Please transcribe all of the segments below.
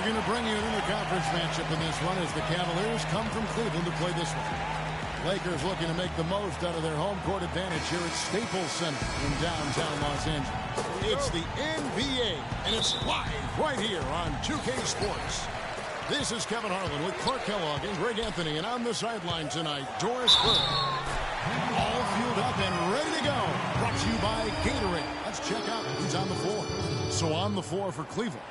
We're going to bring you in the conference matchup in this one as the Cavaliers come from Cleveland to play this one. Lakers looking to make the most out of their home court advantage here at Staples Center in downtown Los Angeles. It's the NBA, and it's live right here on 2K Sports. This is Kevin Harlan with Clark Kellogg and Greg Anthony, and on the sideline tonight, Doris Burke. All fueled up and ready to go. Brought to you by Gatorade. Let's check out who's on the floor. So on the floor for Cleveland,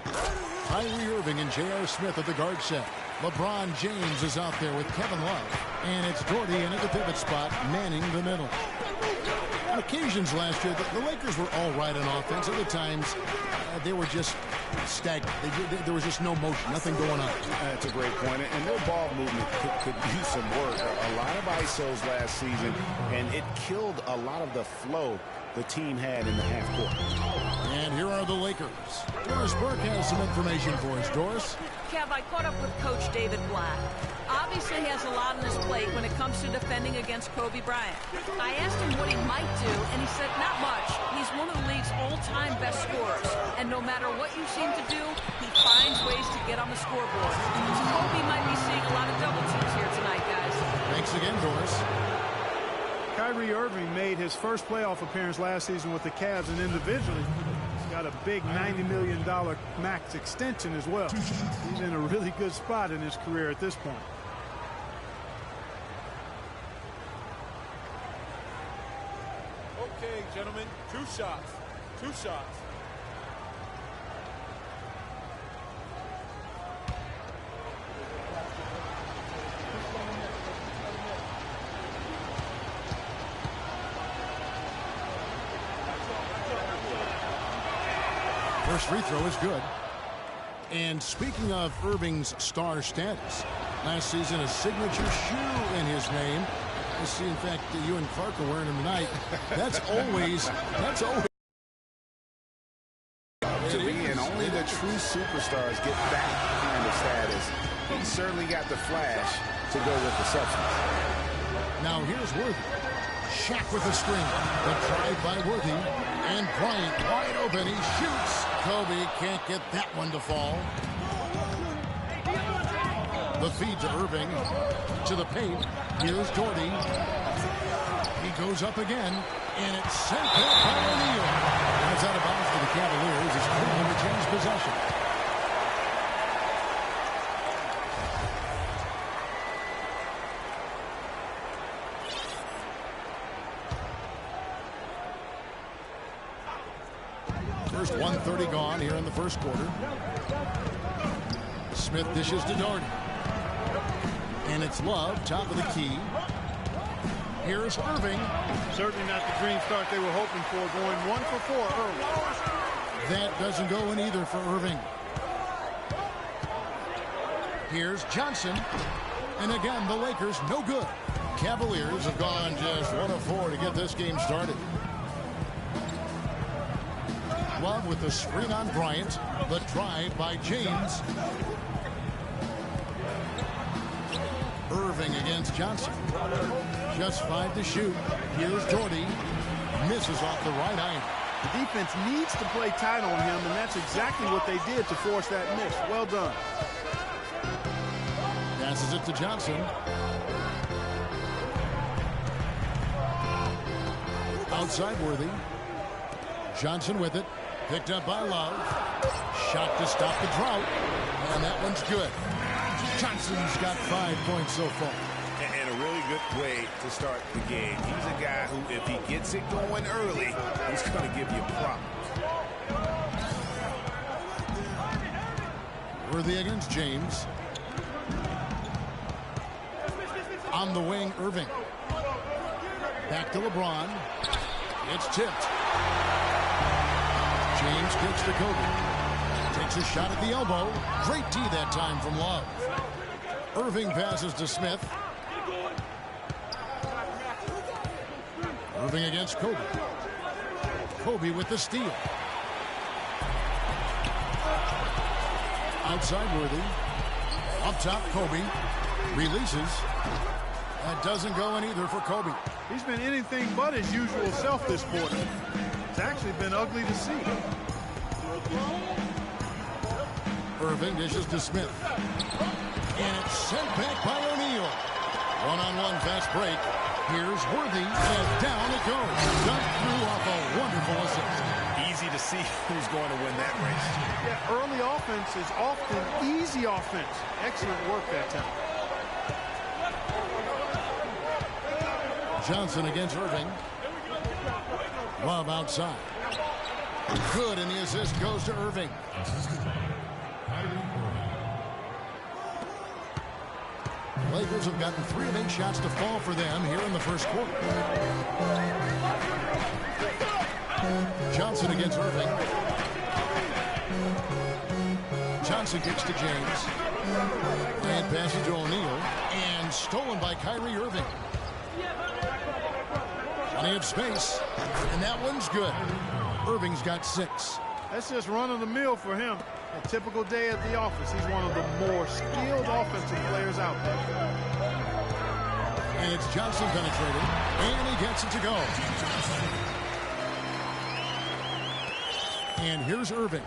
Kyrie Irving and J.R. Smith at the guard set. LeBron James is out there with Kevin Love. And it's Doherty in at the pivot spot, manning the middle. On occasions last year, the Lakers were all right on offense. Other times, they were just stagnant. There was just no motion, nothing going on. That's a great point. And their ball movement could use some work. A lot of ISOs last season, and it killed a lot of the flow the team had in the half court. And here are the Lakers. Doris Burke has some information for us. Doris? Kev, I caught up with Coach David Blatt. Obviously, he has a lot on his plate when it comes to defending against Kobe Bryant. I asked him what he might do, and he said not much. He's one of the league's all-time best scorers, and no matter what you seem to do, he finds ways to get on the scoreboard. So Kobe might be seeing a lot of double teams here tonight, guys. Thanks again, Doris. Kyrie Irving made his first playoff appearance last season with the Cavs, and individually he's got a big $90 million max extension as well. He's in a really good spot in his career at this point. Okay, gentlemen, two shots. First free throw is good. And speaking of Irving's star status, last season a signature shoe in his name. I see, in fact, you and Clark are wearing them tonight. That's always. To be, and only the true superstars get that kind of status. He certainly got the flash to go with the substance. Now here's Worthy. Shaq with the string. The drive by Worthy. And Bryant wide open. He shoots. Kobe can't get that one to fall. The feed to Irving. To the paint. Here's Doherty. He goes up again. And it's sent back by O'Neal. That's out of bounds for the Cavaliers as Cleveland retains possession. First 1:30 gone here in the first quarter. Smith dishes to Doherty. And it's Love, top of the key. Here's Irving. Certainly not the dream start they were hoping for, going 1 for 4 early. That doesn't go in either for Irving. Here's Johnson. And again, the Lakers no good. Cavaliers have gone just 1 of 4 to get this game started. Love with the screen on Bryant. The drive by James. Irving against Johnson. Just 5 to shoot. Here's Doherty. Misses off the right iron. The defense needs to play tight on him, and that's exactly what they did to force that miss. Well done. Passes it to Johnson. Outside Worthy. Johnson with it. Picked up by Love. Shot to stop the drought. And that one's good. Johnson's got 5 points so far. And a really good way to start the game. He's a guy who, if he gets it going early, he's going to give you problems. Worthy against James. On the wing, Irving. Back to LeBron. It's tipped. James kicks to Kobe. Takes a shot at the elbow. Great D that time from Love. Irving passes to Smith. Irving against Kobe. Kobe with the steal. Outside Worthy. Up top, Kobe. Releases. That doesn't go in either for Kobe. He's been anything but his usual self this quarter. It's actually been ugly to see. Irving dishes to Smith. And it's sent back by O'Neal. One-on-one fast break. Here's Worthy, and down it goes. Dunked through off a wonderful assist. Easy to see who's going to win that race. Yeah, early offense is often easy offense. Excellent work that time. Johnson against Irving. Love outside. Good, and the assist goes to Irving. Lakers have gotten 3 of 8 shots to fall for them here in the first quarter. Johnson against Irving. Johnson kicks to James. And passes to O'Neal. And stolen by Kyrie Irving. Plenty of space. And that one's good. Irving's got 6. That's just run of the mill for him. A typical day at the office. He's one of the more skilled offensive players out there. And it's Johnson penetrating. And he gets it to go. And here's Irving.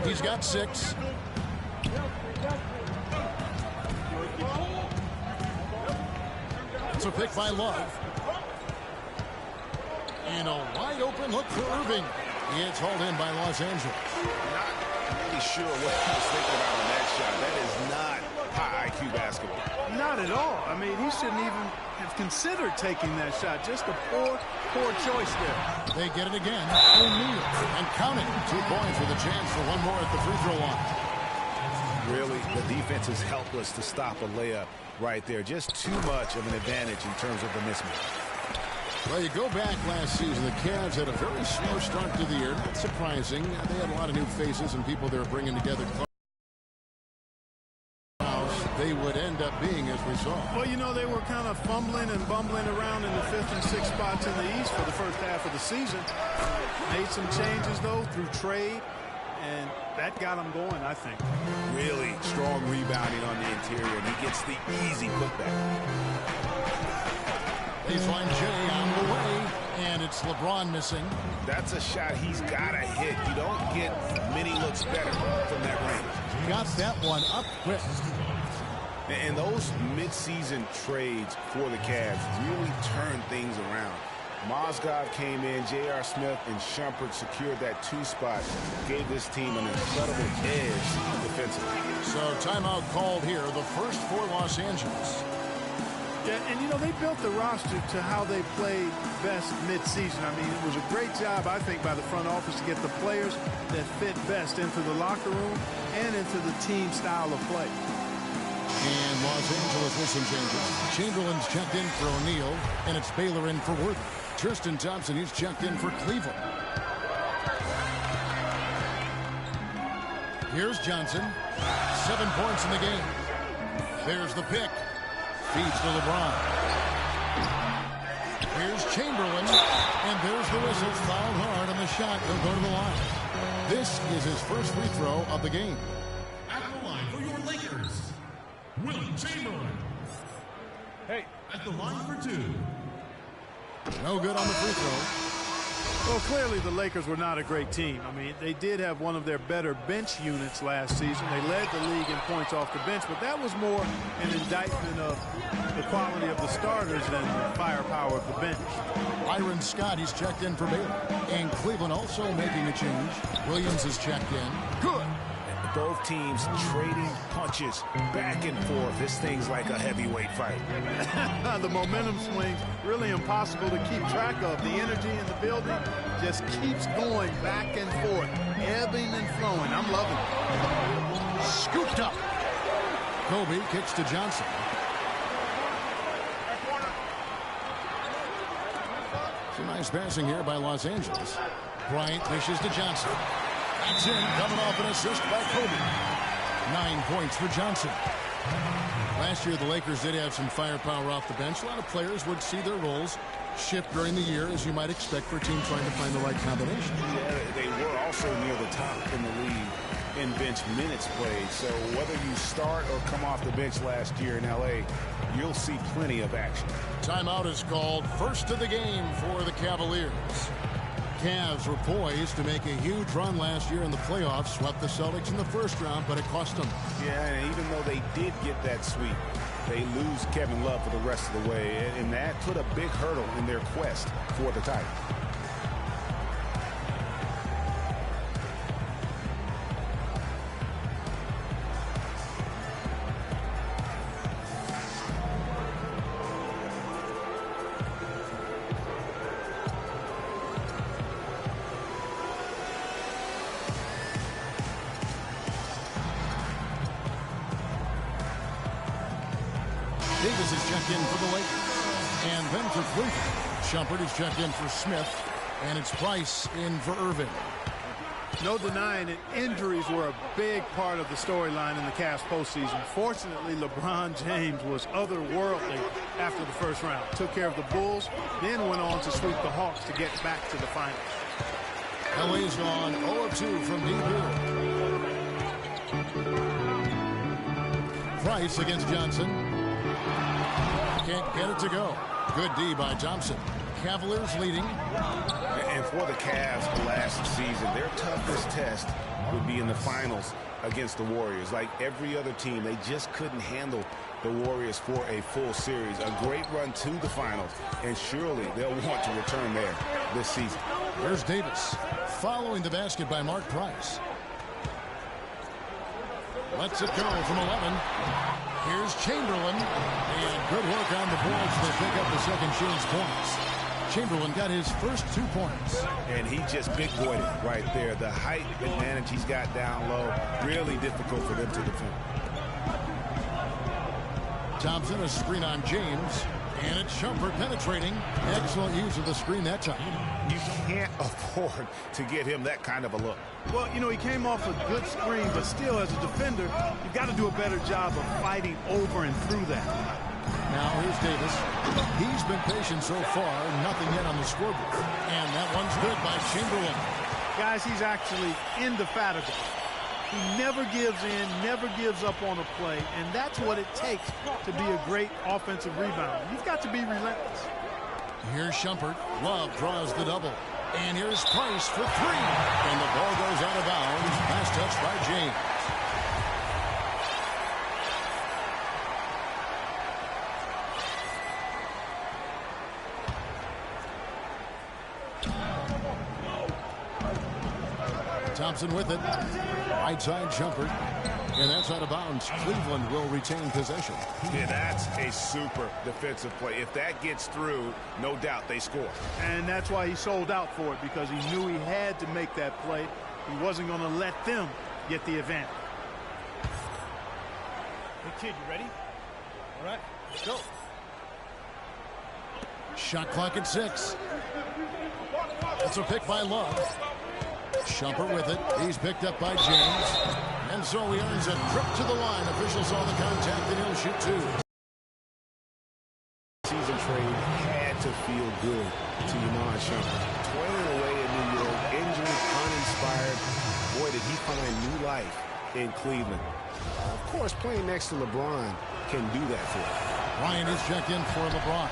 He's got 6. It's a pick by Love. And a wide open look for Irving. It's hauled in by Los Angeles. Not really sure what he was thinking about on that shot. That is not high IQ basketball. Not at all. I mean, he shouldn't even have considered taking that shot. Just a poor choice there. They get it again. O'Neal. And counting. 2 points with a chance for one more at the free throw line. Really, the defense is helpless to stop a layup right there. Just too much of an advantage in terms of the mismatch. Well, you go back last season, the Cavs had a very slow start to the year. Not surprising. They had a lot of new faces and people they were bringing together. They would end up being, as we saw. Well, you know, they were kind of fumbling and bumbling around in the 5th and 6th spots in the East for the first half of the season. Made some changes, though, through trade, and that got them going, I think. Really strong rebounding on the interior, and he gets the easy putback. Baseline J on the way, and it's LeBron missing. That's a shot he's got to hit. You don't get many looks better from that range. Got that one up quick. And those midseason trades for the Cavs really turned things around. Mozgov came in, J.R. Smith and Shumpert secured that 2 spot, gave this team an incredible edge defensively. So timeout called here, the first for Los Angeles. Yeah, and you know, they built the roster to how they played best midseason. I mean, it was a great job, I think, by the front office to get the players that fit best into the locker room and into the team style of play. And Los Angeles with some changes. Chamberlain's checked in for O'Neal, and it's Baylor in for Worthy. Tristan Thompson, he's checked in for Cleveland. Here's Johnson. 7 points in the game. There's the pick. Feeds to LeBron. Here's Chamberlain. And there's the whistle. Fouled hard on the shot. He'll go to the line. This is his first free throw of the game. At the line for your Lakers, Will Chamberlain. Hey. At the line for 2. No good on the free throw. Well, clearly the Lakers were not a great team. I mean, they did have one of their better bench units last season. They led the league in points off the bench, but that was more an indictment of the quality of the starters than the firepower of the bench. Byron Scott, he's checked in for Baylor. And Cleveland also making a change. Williams is checked in. Good. Both teams trading punches back and forth. This thing's like a heavyweight fight. The momentum swings really impossible to keep track of. The energy in the building just keeps going back and forth, ebbing and flowing. I'm loving it. Scooped up. Kobe kicks to Johnson. Some nice passing here by Los Angeles. Bryant dishes to Johnson. That's in, coming off an assist by Kobe. 9 points for Johnson. Last year, the Lakers did have some firepower off the bench. A lot of players would see their roles shift during the year, as you might expect for a team trying to find the right combination. Yeah, they were also near the top in the league in bench minutes played. So whether you start or come off the bench last year in L.A., you'll see plenty of action. Timeout is called. First of the game for the Cavaliers. Cavs were poised to make a huge run last year in the playoffs, swept the Celtics in the first round, but it cost them. Yeah, and even though they did get that sweep, they lose Kevin Love for the rest of the way, and that put a big hurdle in their quest for the title. Davis is checked in for the Lakers. And then for Cleveland, Shumpert is checked in for Smith. And it's Price in for Irving. No denying it, injuries were a big part of the storyline in the Cavs postseason. Fortunately, LeBron James was otherworldly after the first round. Took care of the Bulls, then went on to sweep the Hawks to get back to the finals. LA's gone 0 of 2 from deep here. Price against Johnson. Can't get it to go. Good D by Thompson. Cavaliers leading. And for the Cavs last season, their toughest test would be in the finals against the Warriors. Like every other team, they just couldn't handle the Warriors for a full series. A great run to the finals, and surely they'll want to return there this season. Here's Davis following the basket by Mark Price. Lets it go from 11. Here's Chamberlain, and good work on the boards. They pick up the second chance points. Chamberlain got his first 2 points. And he just big boyed it right there. The height advantage he's got down low, really difficult for them to defend. Thompson, a screen on James, and it's Shumpert penetrating. Excellent use of the screen that time. You can't afford to get him that kind of a look. Well, you know, he came off a good screen, but still, as a defender, you've got to do a better job of fighting over and through that. Now here's Davis. He's been patient so far, nothing yet on the scoreboard. And that one's good by Chamberlain. Guys, he's actually indefatigable. He never gives in, never gives up on a play, and that's what it takes to be a great offensive rebounder. You've got to be relentless. Here's Shumpert. Love draws the double. And here's Price for 3. And the ball goes out of bounds. Pass touch by James. Thompson with it. Right side Shumpert. And that's out of bounds. Cleveland will retain possession. Yeah, that's a super defensive play. If that gets through, no doubt they score. And that's why he sold out for it, because he knew he had to make that play. He wasn't going to let them get the advantage. Hey, kid, you ready? All right, let's go. Shot clock at 6. It's a pick by Love. Shumpert with it. He's picked up by James. And so he earns a trip to the line. Officials saw the contact, and he'll shoot 2. Season trade had to feel good to Iman Shumpert. Toiling away in New York, injured, uninspired. Boy, did he find new life in Cleveland. Of course, playing next to LeBron can do that for him. Ryan is checked in for LeBron.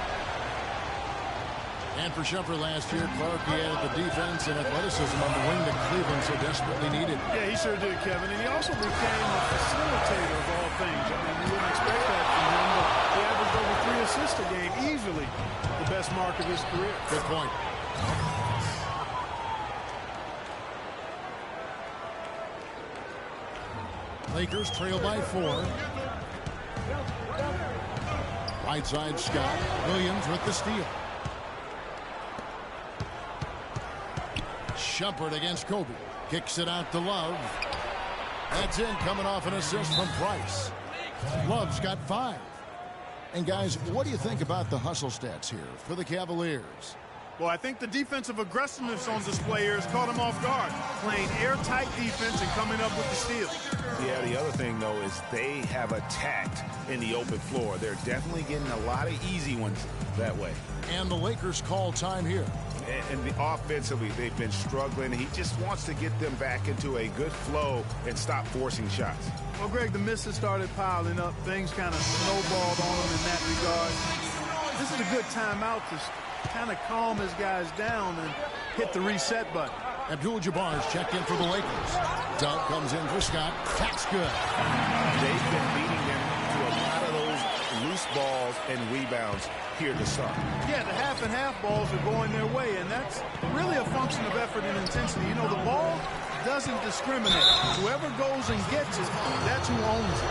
And for Shumpert last year, Clark, he added the defense and athleticism on the wing that Cleveland so desperately needed. Yeah, he sure did, Kevin. And he also became a facilitator of all things. I mean, you wouldn't expect that from him, but he averaged over 3 assists a game, easily the best mark of his career. Good point. Lakers trail by 4. Right side Scott. Williams with the steal. Shumpert against Kobe. Kicks it out to Love. That's in, coming off an assist from Price. Love's got 5. And guys, what do you think about the hustle stats here for the Cavaliers? Well, I think the defensive aggressiveness on display here has caught him off guard. Playing airtight defense and coming up with the steal. Yeah, the other thing, though, is they have attacked in the open floor. They're definitely getting a lot of easy ones that way. And the Lakers call time here. And offensively, they've been struggling. He just wants to get them back into a good flow and stop forcing shots. Well, Greg, the misses started piling up. Things kind of snowballed on him in that regard. This is a good timeout to kind of calm his guys down and hit the reset button. Abdul-Jabbar's checked in for the Lakers. Doug comes in for Scott. That's good. They've been beating them to a lot of those loose balls and rebounds here to start. Yeah, the half and half balls are going their way, and that's really a function of effort and intensity. You know, the ball doesn't discriminate. Whoever goes and gets it, that's who owns it.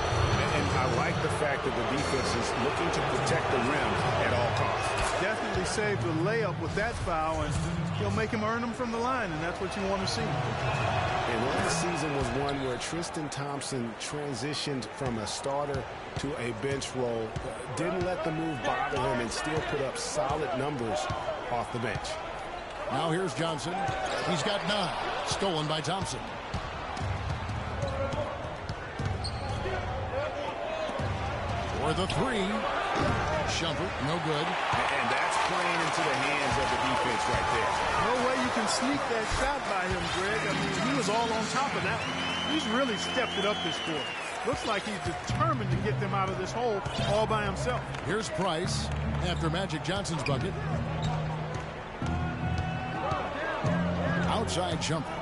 And I like the fact that the defense is looking to protect the rim at all costs. Definitely saved the layup with that foul, and he'll make him earn them from the line, and that's what you want to see. And last season was one where Tristan Thompson transitioned from a starter to a bench role, didn't let the move bother him, and still put up solid numbers off the bench. Now here's Johnson. He's got 9. Stolen by Thompson. For the 3. Shumpert, no good. And that's playing into the hands of the defense right there. No way you can sneak that shot by him, Greg. I mean, he was all on top of that one. He's really stepped it up this quarter. Looks like he's determined to get them out of this hole all by himself. Here's Price after Magic Johnson's bucket. Outside Shumpert.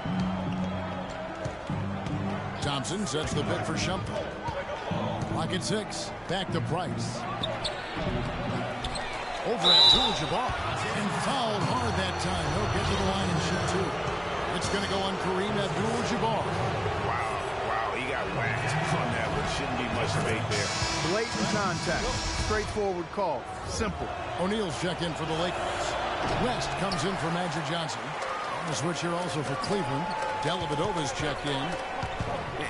Thompson sets the pick for Shumpert. Clock at 6. Back to Price. Over Abdul-Jabbar. And fouled hard that time. He'll get to the line and shoot 2. It's going to go on Kareem Abdul-Jabbar. Wow, he got whacked on that one. Shouldn't be much debate there. Blatant contact. Straightforward call. Simple. O'Neal's check in for the Lakers. West comes in for Magic Johnson. On the switch here also for Cleveland. Dellavedova's checked in.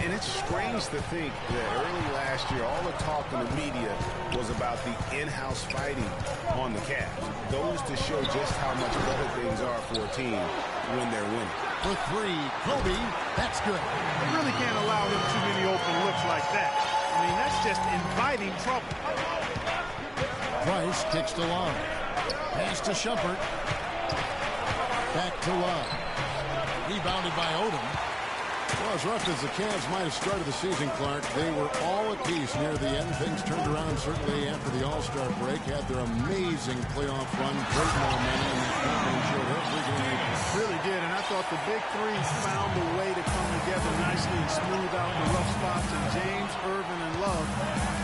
And it's strange to think that early last year, all the talk in the media was about the in-house fighting on the Cavs. Goes to show just how much better things are for a team when they're winning. For 3, Kobe. That's good. You really can't allow him too many open looks like that. I mean, that's just inviting trouble. Price kicks to Love. Pass to Shumpert. Back to Love. Rebounded by Odom. Well, as rough as the Cavs might have started the season, Clark, they were all at peace near the end. Things turned around certainly after the All-Star break. Had their amazing playoff run. Great momentum in that conference show every game. Really did, and I thought the big 3 found a way to come together nicely and smooth out the rough spots. And James, Irving, and Love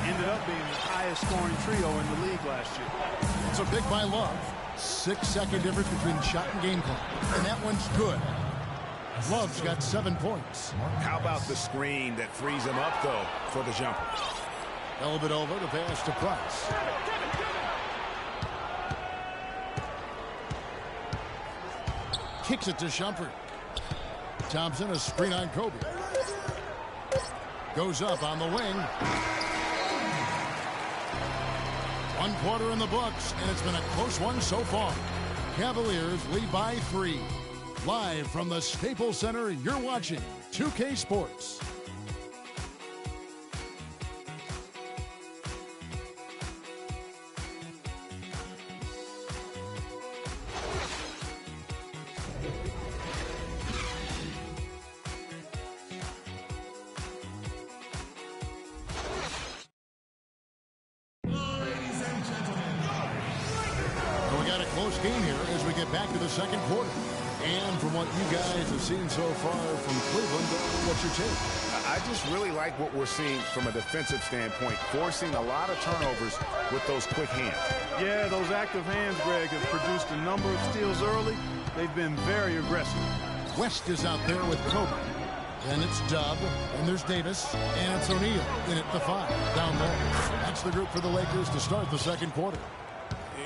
ended up being the highest scoring trio in the league last year. It's a pick by Love. 6-second difference between shot and game clock. And that one's good. Love's got 7 points. How about the screen that frees him up, though, for the jumper? Dellavedova to pass to Price. Kicks it to Shumpert. Thompson, a screen on Kobe. Goes up on the wing. 1 quarter in the books, and it's been a close one so far. Cavaliers lead by 3. Live from the Staples Center, you're watching 2K Sports. Well, we got a close game here as we get back to the second quarter. And from what you guys have seen so far from Cleveland, what's your take? I just really like what we're seeing from a defensive standpoint, forcing a lot of turnovers with those quick hands. Yeah, those active hands, Greg, have produced a number of steals early. They've been very aggressive. West is out there with Kobe. Then it's Dub, and there's Davis, and it's O'Neal in at the 5, down low. That's the group for the Lakers to start the second quarter.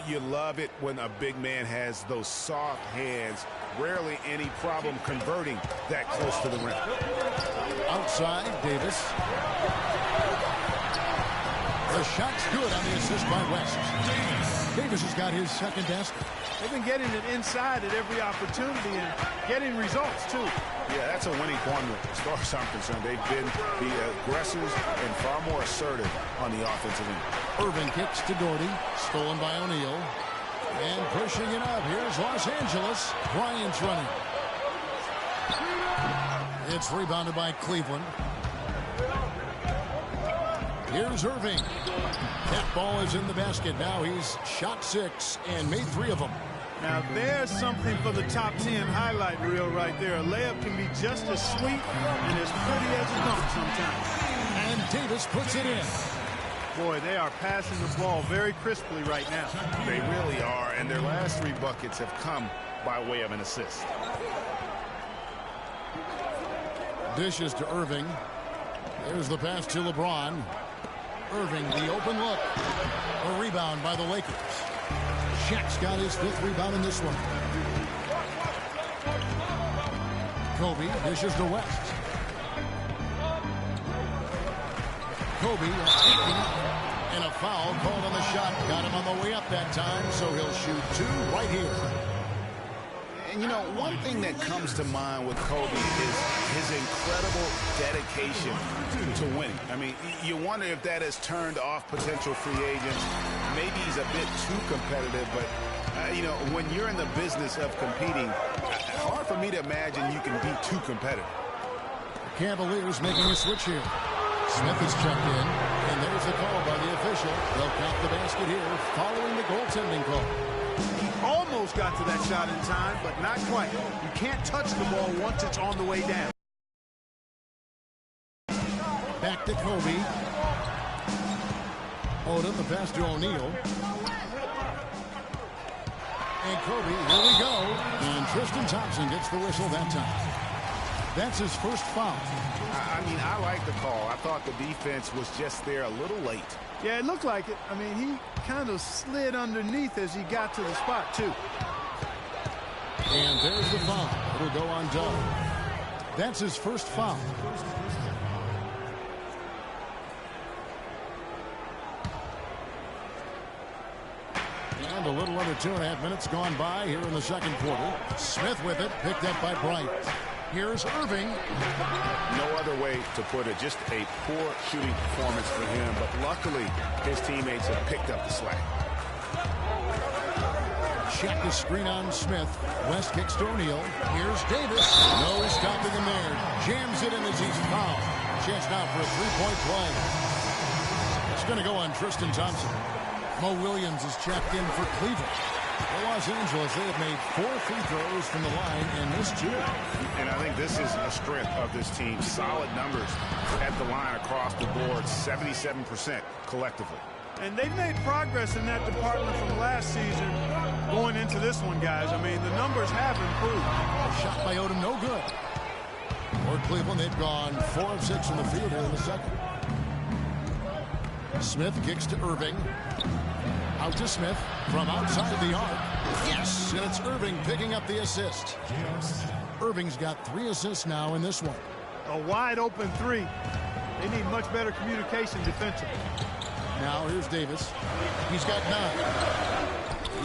You love it when a big man has those soft hands. Rarely any problem converting that close to the rim. Outside, Davis. The shot's good on the assist by West. Davis has got his second basket. They've been getting it inside at every opportunity and getting results, too. Yeah, that's a winning formula as far as I'm concerned. They've been the aggressors and far more assertive on the offensive end. Irving kicks to Doherty, stolen by O'Neal. And pushing it up, here's Los Angeles. Bryant's running. It's rebounded by Cleveland. Here's Irving. That ball is in the basket. Now he's shot 6 and made 3 of them. Now there's something for the top 10 highlight reel right there. A layup can be just as sweet and as pretty as a dunk sometimes. And Davis puts it in. Boy, they are passing the ball very crisply right now. They really are, and their last 3 buckets have come by way of an assist. Dishes to Irving. There's the pass to LeBron. Irving, the open look. A rebound by the Lakers. Shaq's got his 5th rebound in this one. Kobe dishes to West. Kobe taking and a foul called on the shot. Got him on the way up that time, so he'll shoot 2 right here. And, you know, one thing that comes to mind with Kobe is his incredible dedication to winning. I mean, you wonder if that has turned off potential free agents. Maybe he's a bit too competitive, but, you know, when you're in the business of competing, hard for me to imagine you can be too competitive. The Cavaliers making a switch here. Smith is checked in, and there's the call by the official. They'll count the basket here following the goaltending call. He almost got to that shot in time, but not quite. You can't touch the ball once it's on the way down. Back to Kobe. Odom, the pass to O'Neal. And Kobe, here we go. And Tristan Thompson gets the whistle that time. That's his first foul. I mean, I like the call. I thought the defense was just there a little late. Yeah, it looked like it. I mean, he kind of slid underneath as he got to the spot, too. And there's the foul. It'll go on Doe. That's his first foul. And a little under 2.5 minutes gone by here in the second quarter. Smith with it, picked up by Bryant. Here's Irving. No other way to put it. Just a poor shooting performance for him. But luckily, his teammates have picked up the slack. Check the screen on Smith. West kicks to O'Neal. Here's Davis. No stopping him there. Jams it in as he's fouled. Chance now for a 3-point play. It's going to go on Tristan Thompson. Mo Williams is checked in for Cleveland. For Los Angeles, they have made 4 free throws from the line and missed 2. And I think this is a strength of this team. Solid numbers at the line across the board, 77% collectively. And they've made progress in that department from last season going into this one, guys. I mean, the numbers have improved. A shot by Odom, no good. For Cleveland, they've gone 4 of 6 in the field here in the second. Smith kicks to Irving. Out to Smith from outside the arc. Yes, and it's Irving picking up the assist. Irving's got 3 assists now in this one. A wide open 3. They need much better communication defensively. Now here's Davis. He's got 9.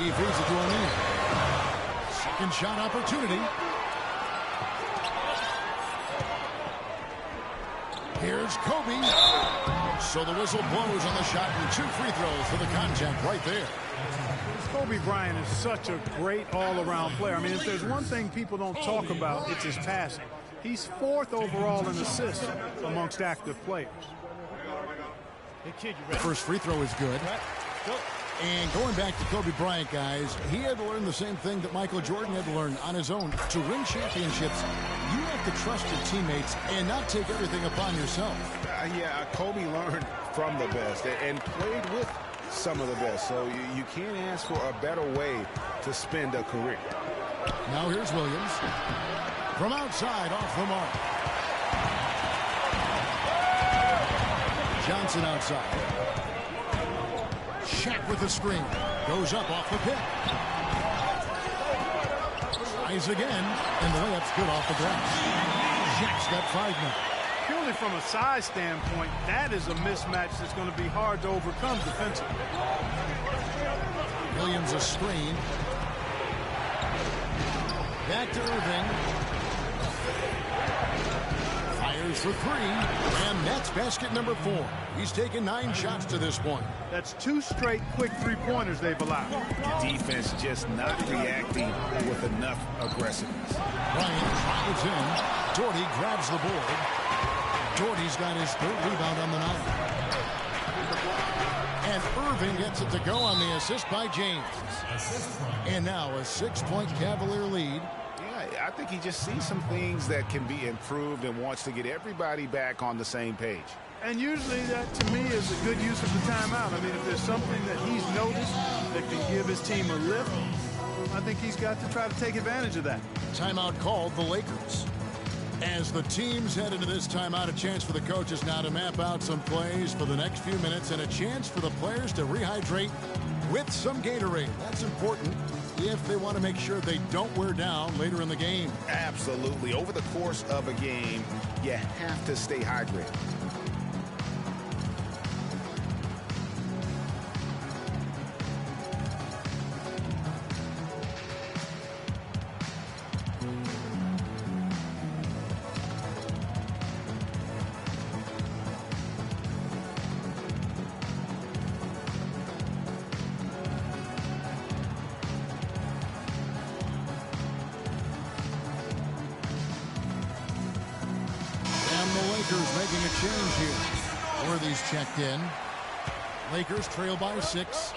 He feeds it to O'Neal. Second shot opportunity. Here's Kobe. So the whistle blows on the shot and 2 free throws for the contact right there. Kobe Bryant is such a great all-around player. I mean, if there's one thing people don't talk about, it's his passing. He's 4th overall in assists amongst active players. Hey, kid, you The ready? first free throw is good. Right. Go. And going back to Kobe Bryant, guys, he had to learn the same thing that Michael Jordan had to learn on his own. To win championships, you have to trust your teammates and not take everything upon yourself. Yeah, Kobe learned from the best and played with some of the best. So you can't ask for a better way to spend a career. Now here's Williams. From outside, off the mark. Johnson outside. Shaq with the screen. Goes up off the pick. Tries again, and the layup's good off the glass. Shaq's got 5 now. Purely from a size standpoint, that is a mismatch that's going to be hard to overcome defensively. Williams a screen. Back to Irving. Fires for 3, and that's basket number 4. He's taken 9 shots to this point. That's 2 straight quick 3-pointers they've allowed. The defense just not reacting with enough aggressiveness. Bryant drives in. Doherty grabs the board. Doherty's got his 3rd rebound on the night. And Irving gets it to go on the assist by James. And now a 6-point Cavalier lead. Yeah, I think he just sees some things that can be improved and wants to get everybody back on the same page. And usually that, to me, is a good use of the timeout. I mean, if there's something that he's noticed that can give his team a lift, I think he's got to try to take advantage of that. Timeout called the Lakers. As the teams head into this timeout, a chance for the coaches now to map out some plays for the next few minutes and a chance for the players to rehydrate with some Gatorade. That's important if they want to make sure they don't wear down later in the game. Absolutely. Over the course of a game, you have to stay hydrated. Making a change here. Worthy's checked in. Lakers trail by 6.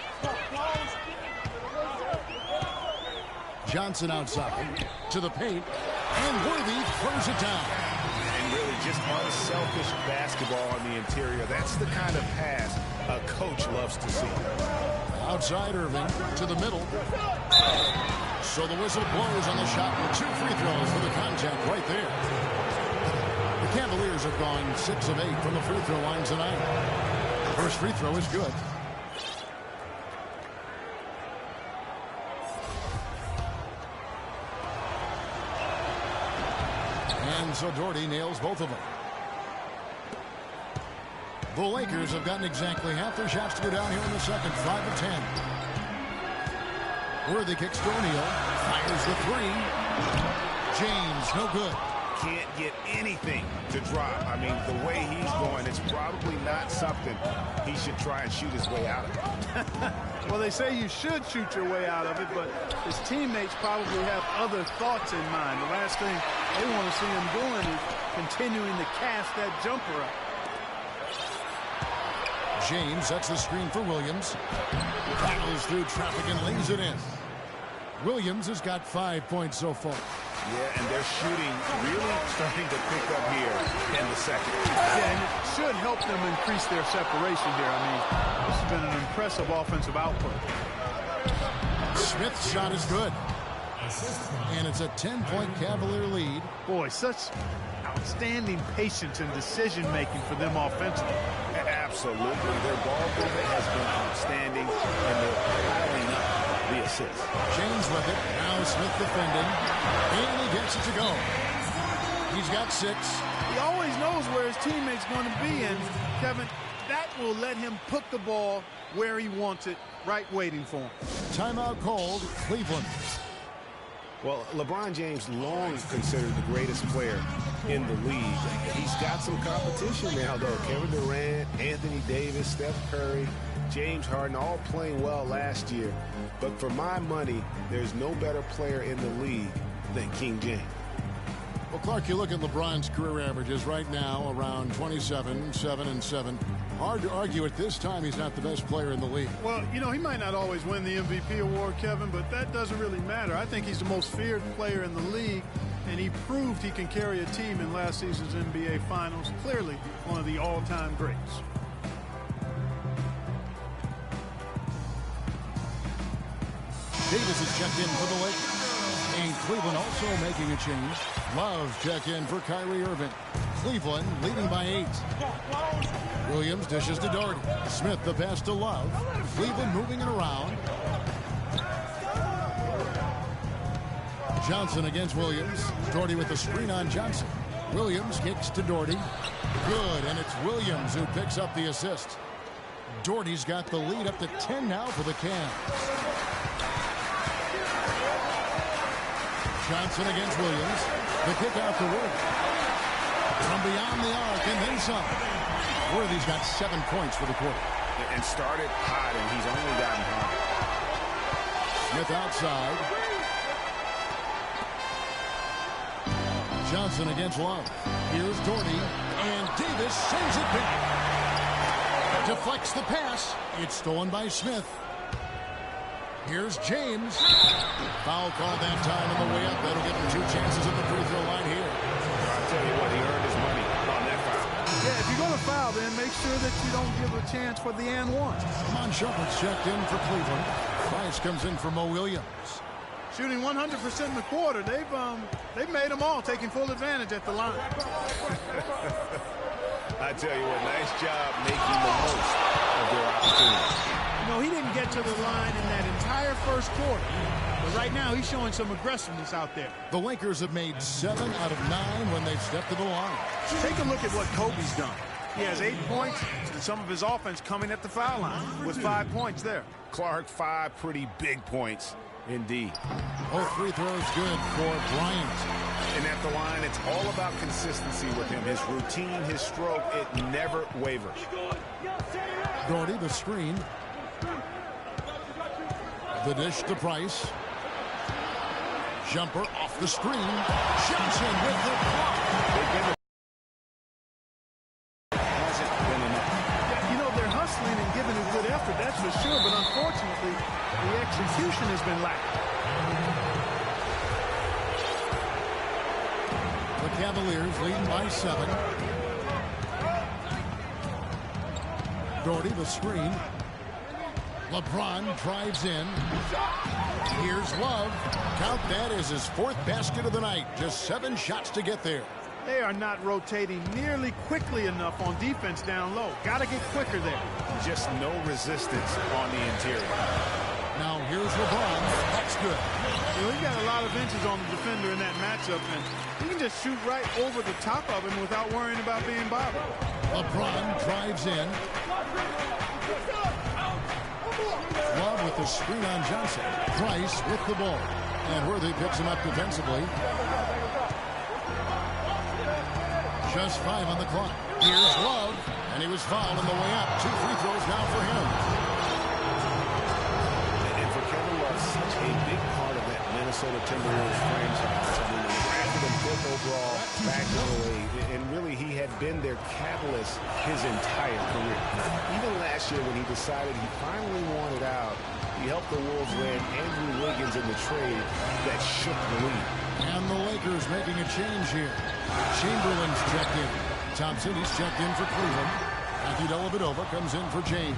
Johnson outside to the paint, and Worthy throws it down. And really just unselfish basketball on the interior. That's the kind of pass a coach loves to see. Outside Irving to the middle. So the whistle blows on the shot with 2 free throws for the contact right there. The Cavaliers have gone 6 of 8 from the free throw line tonight. First free throw is good. And so Doherty nails both of them. The Lakers have gotten exactly half their shots to go down here in the second. 5 of 10. Worthy kicks to O'Neal. Fires the 3. James, no good. Can't get anything to drop. I mean, the way he's going, it's probably not something he should try and shoot his way out of. Well, they say you should shoot your way out of it, but his teammates probably have other thoughts in mind. The last thing they want to see him doing is continuing to cast that jumper up. James sets the screen for Williams. Battles through traffic and lays it in. Williams has got 5 points so far. Yeah, and their shooting really starting to pick up here in the second. Yeah, and it should help them increase their separation here. I mean, this has been an impressive offensive output. Smith's shot is good. And it's a 10-point Cavalier lead. Boy, such outstanding patience and decision-making for them offensively. Absolutely. Their ball movement has been outstanding, and they're piling up the assist. James with it. Now Smith defending. And he gets it to go. He's got 6. He always knows where his teammate's going to be, and Kevin, that will let him put the ball where he wants it, right waiting for him. Timeout called Cleveland. Well, LeBron James long considered the greatest player in the league. He's got some competition now, though. Kevin Durant, Anthony Davis, Steph Curry, James Harden, all playing well last year. But for my money, there's no better player in the league than King James. Well, Clark, you look at LeBron's career averages right now around 27, 7, and 7. Hard to argue at this time he's not the best player in the league. Well, you know, he might not always win the MVP award, Kevin, but that doesn't really matter. I think he's the most feared player in the league, and he proved he can carry a team in last season's NBA Finals. Clearly one of the all-time greats. Davis is checked in for the Lakers. And Cleveland also making a change. Love check in for Kyrie Irving. Cleveland leading by 8. Williams dishes to Doherty. Smith the pass to Love. Cleveland moving it around. Johnson against Williams. Doherty with the screen on Johnson. Williams kicks to Doherty. Good, and it's Williams who picks up the assist. Doherty's got the lead up to 10 now for the Cavs. Johnson against Williams. The kick out to Worthy. From beyond the arc and then some. Worthy's got 7 points for the quarter. And started hot, and he's only gotten hot. Smith outside. Johnson against Love. Here's Doherty, and Davis sends it back. Deflects the pass. It's stolen by Smith. Here's James. Foul call that time on the way up. That'll give him 2 chances at the free throw line here. I'll tell you what, he earned his money on that foul. Yeah, if you're going to foul, then make sure that you don't give a chance for the and one. Amon Shumpert's checked in for Cleveland. Price comes in for Mo Williams. Shooting 100% in the quarter. They've made them all, taking full advantage at the line. I tell you what, nice job making the most of their opportunities. You know, he didn't get to the line in that entire first quarter. But right now, he's showing some aggressiveness out there. The Lakers have made 7 out of 9 when they've stepped to the line. Take a look at what Kobe's done. He has 8 points, and some of his offense coming at the foul line with 5 points there. Clark, 5 pretty big points indeed. Both free throws good for Bryant. And at the line, it's all about consistency with him. His routine, his stroke, it never wavers. Gordy, the screen. The dish to Price. Jumper off the screen. Johnson with the block. Hasn't been enough. Yeah, you know, they're hustling and giving a good effort, that's for sure. But unfortunately, the execution has been lacking. The Cavaliers leading by 7. Gordy, the screen. LeBron drives in. Here's Love. Count that as his 4th basket of the night. Just 7 shots to get there. They are not rotating nearly quickly enough on defense down low. Got to get quicker there. Just no resistance on the interior. Now here's LeBron. That's good. You know, he got a lot of inches on the defender in that matchup, and he can just shoot right over the top of him without worrying about being bothered. LeBron drives in. Love with the screen on Johnson. Price with the ball. And Worthy picks him up defensively. Just 5 on the clock. Here's Love. And he was fouled on the way up. 2 free throws now for him. And for Kevin Love, such a big part of that Minnesota Timberwolves franchise. I mean, they drafted him 5th overall back in the league. And really, he had been their catalyst his entire career. Even last year when he decided he finally wanted out, he helped the Wolves land Andrew Wiggins in the trade that shook the league. And the Lakers making a change here. Chamberlain's checked in. Thompson, he's checked in for Cleveland. Matthew Dellavedova comes in for James.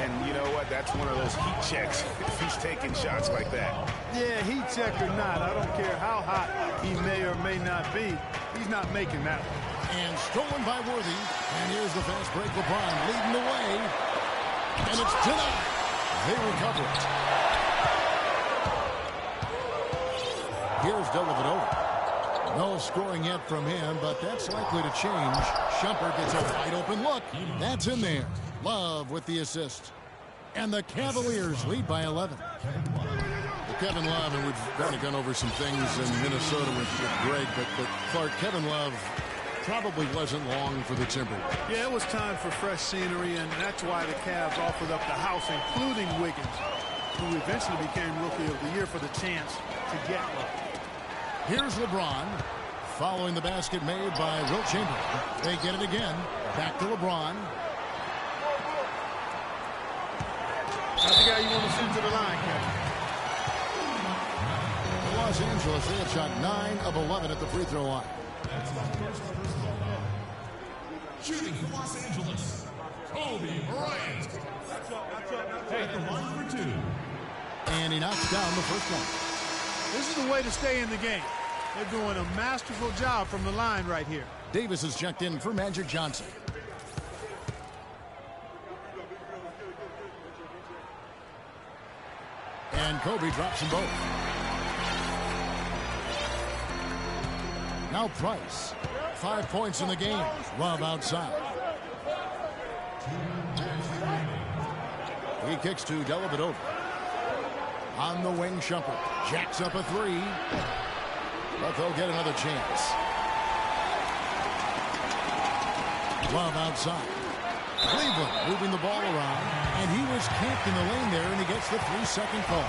And you know what? That's one of those heat checks if he's taking shots like that. Yeah, heat check or not, I don't care how hot he may or may not be. He's not making that one. And stolen by Worthy. And here's the fast break. LeBron leading the way. And it's denied. They recover it. Here's Dellavedova. No scoring yet from him, but that's likely to change. Shumpert gets a wide open look. That's in there. Love with the assist. And the Cavaliers lead by 11. Well, Kevin Love, and we've kind of gone over some things in Minnesota with Greg, but Clark, Kevin Love probably wasn't long for the Timberwolves. Yeah, it was time for fresh scenery, and that's why the Cavs offered up the house, including Wiggins, who eventually became Rookie of the Year for the chance to get one. Here's LeBron following the basket made by Wilt Chamberlain. They get it again. Back to LeBron. That's the guy you want to send to the line, Kevin. Los Angeles, they have shot 9 of 11 at the free throw line. Shooting for Los Angeles, Kobe Bryant. At the line for 2. And he knocks down the first one. This is the way to stay in the game. They're doing a masterful job from the line right here. Davis is checked in for Magic Johnson. And Kobe drops them both. Now Price. 5 points in the game. Love outside. He kicks to Dellavedova. On the wing, Shumpert jacks up a 3. But they'll get another chance. Love outside. Cleveland moving the ball around. And he was camped in the lane there, and he gets the 3-second call.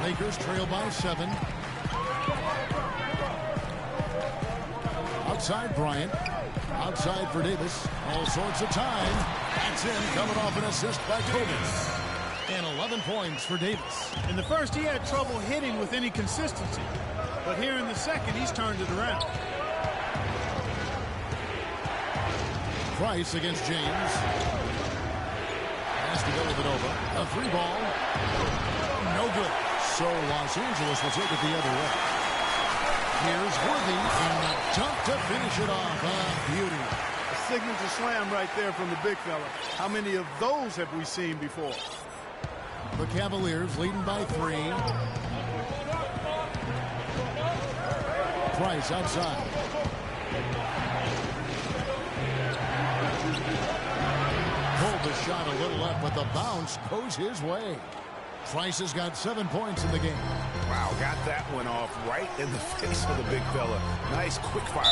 Lakers trail by 7. Outside Bryant. Outside for Davis. All sorts of time. That's in, coming off an assist by Kobe. And 11 points for Davis. In the first, he had trouble hitting with any consistency. But here in the second, he's turned it around. Price against James. Has to go with it over. A free ball. No good. So Los Angeles will take it the other way. Here's Worthy and the dunk to finish it off. Beauty. A signature slam right there from the big fella. How many of those have we seen before? The Cavaliers leading by 3. Price outside. Pulled the shot a little up, but the bounce goes his way. Price has got 7 points in the game. Wow, got that one off right in the face of the big fella. Nice quick fire.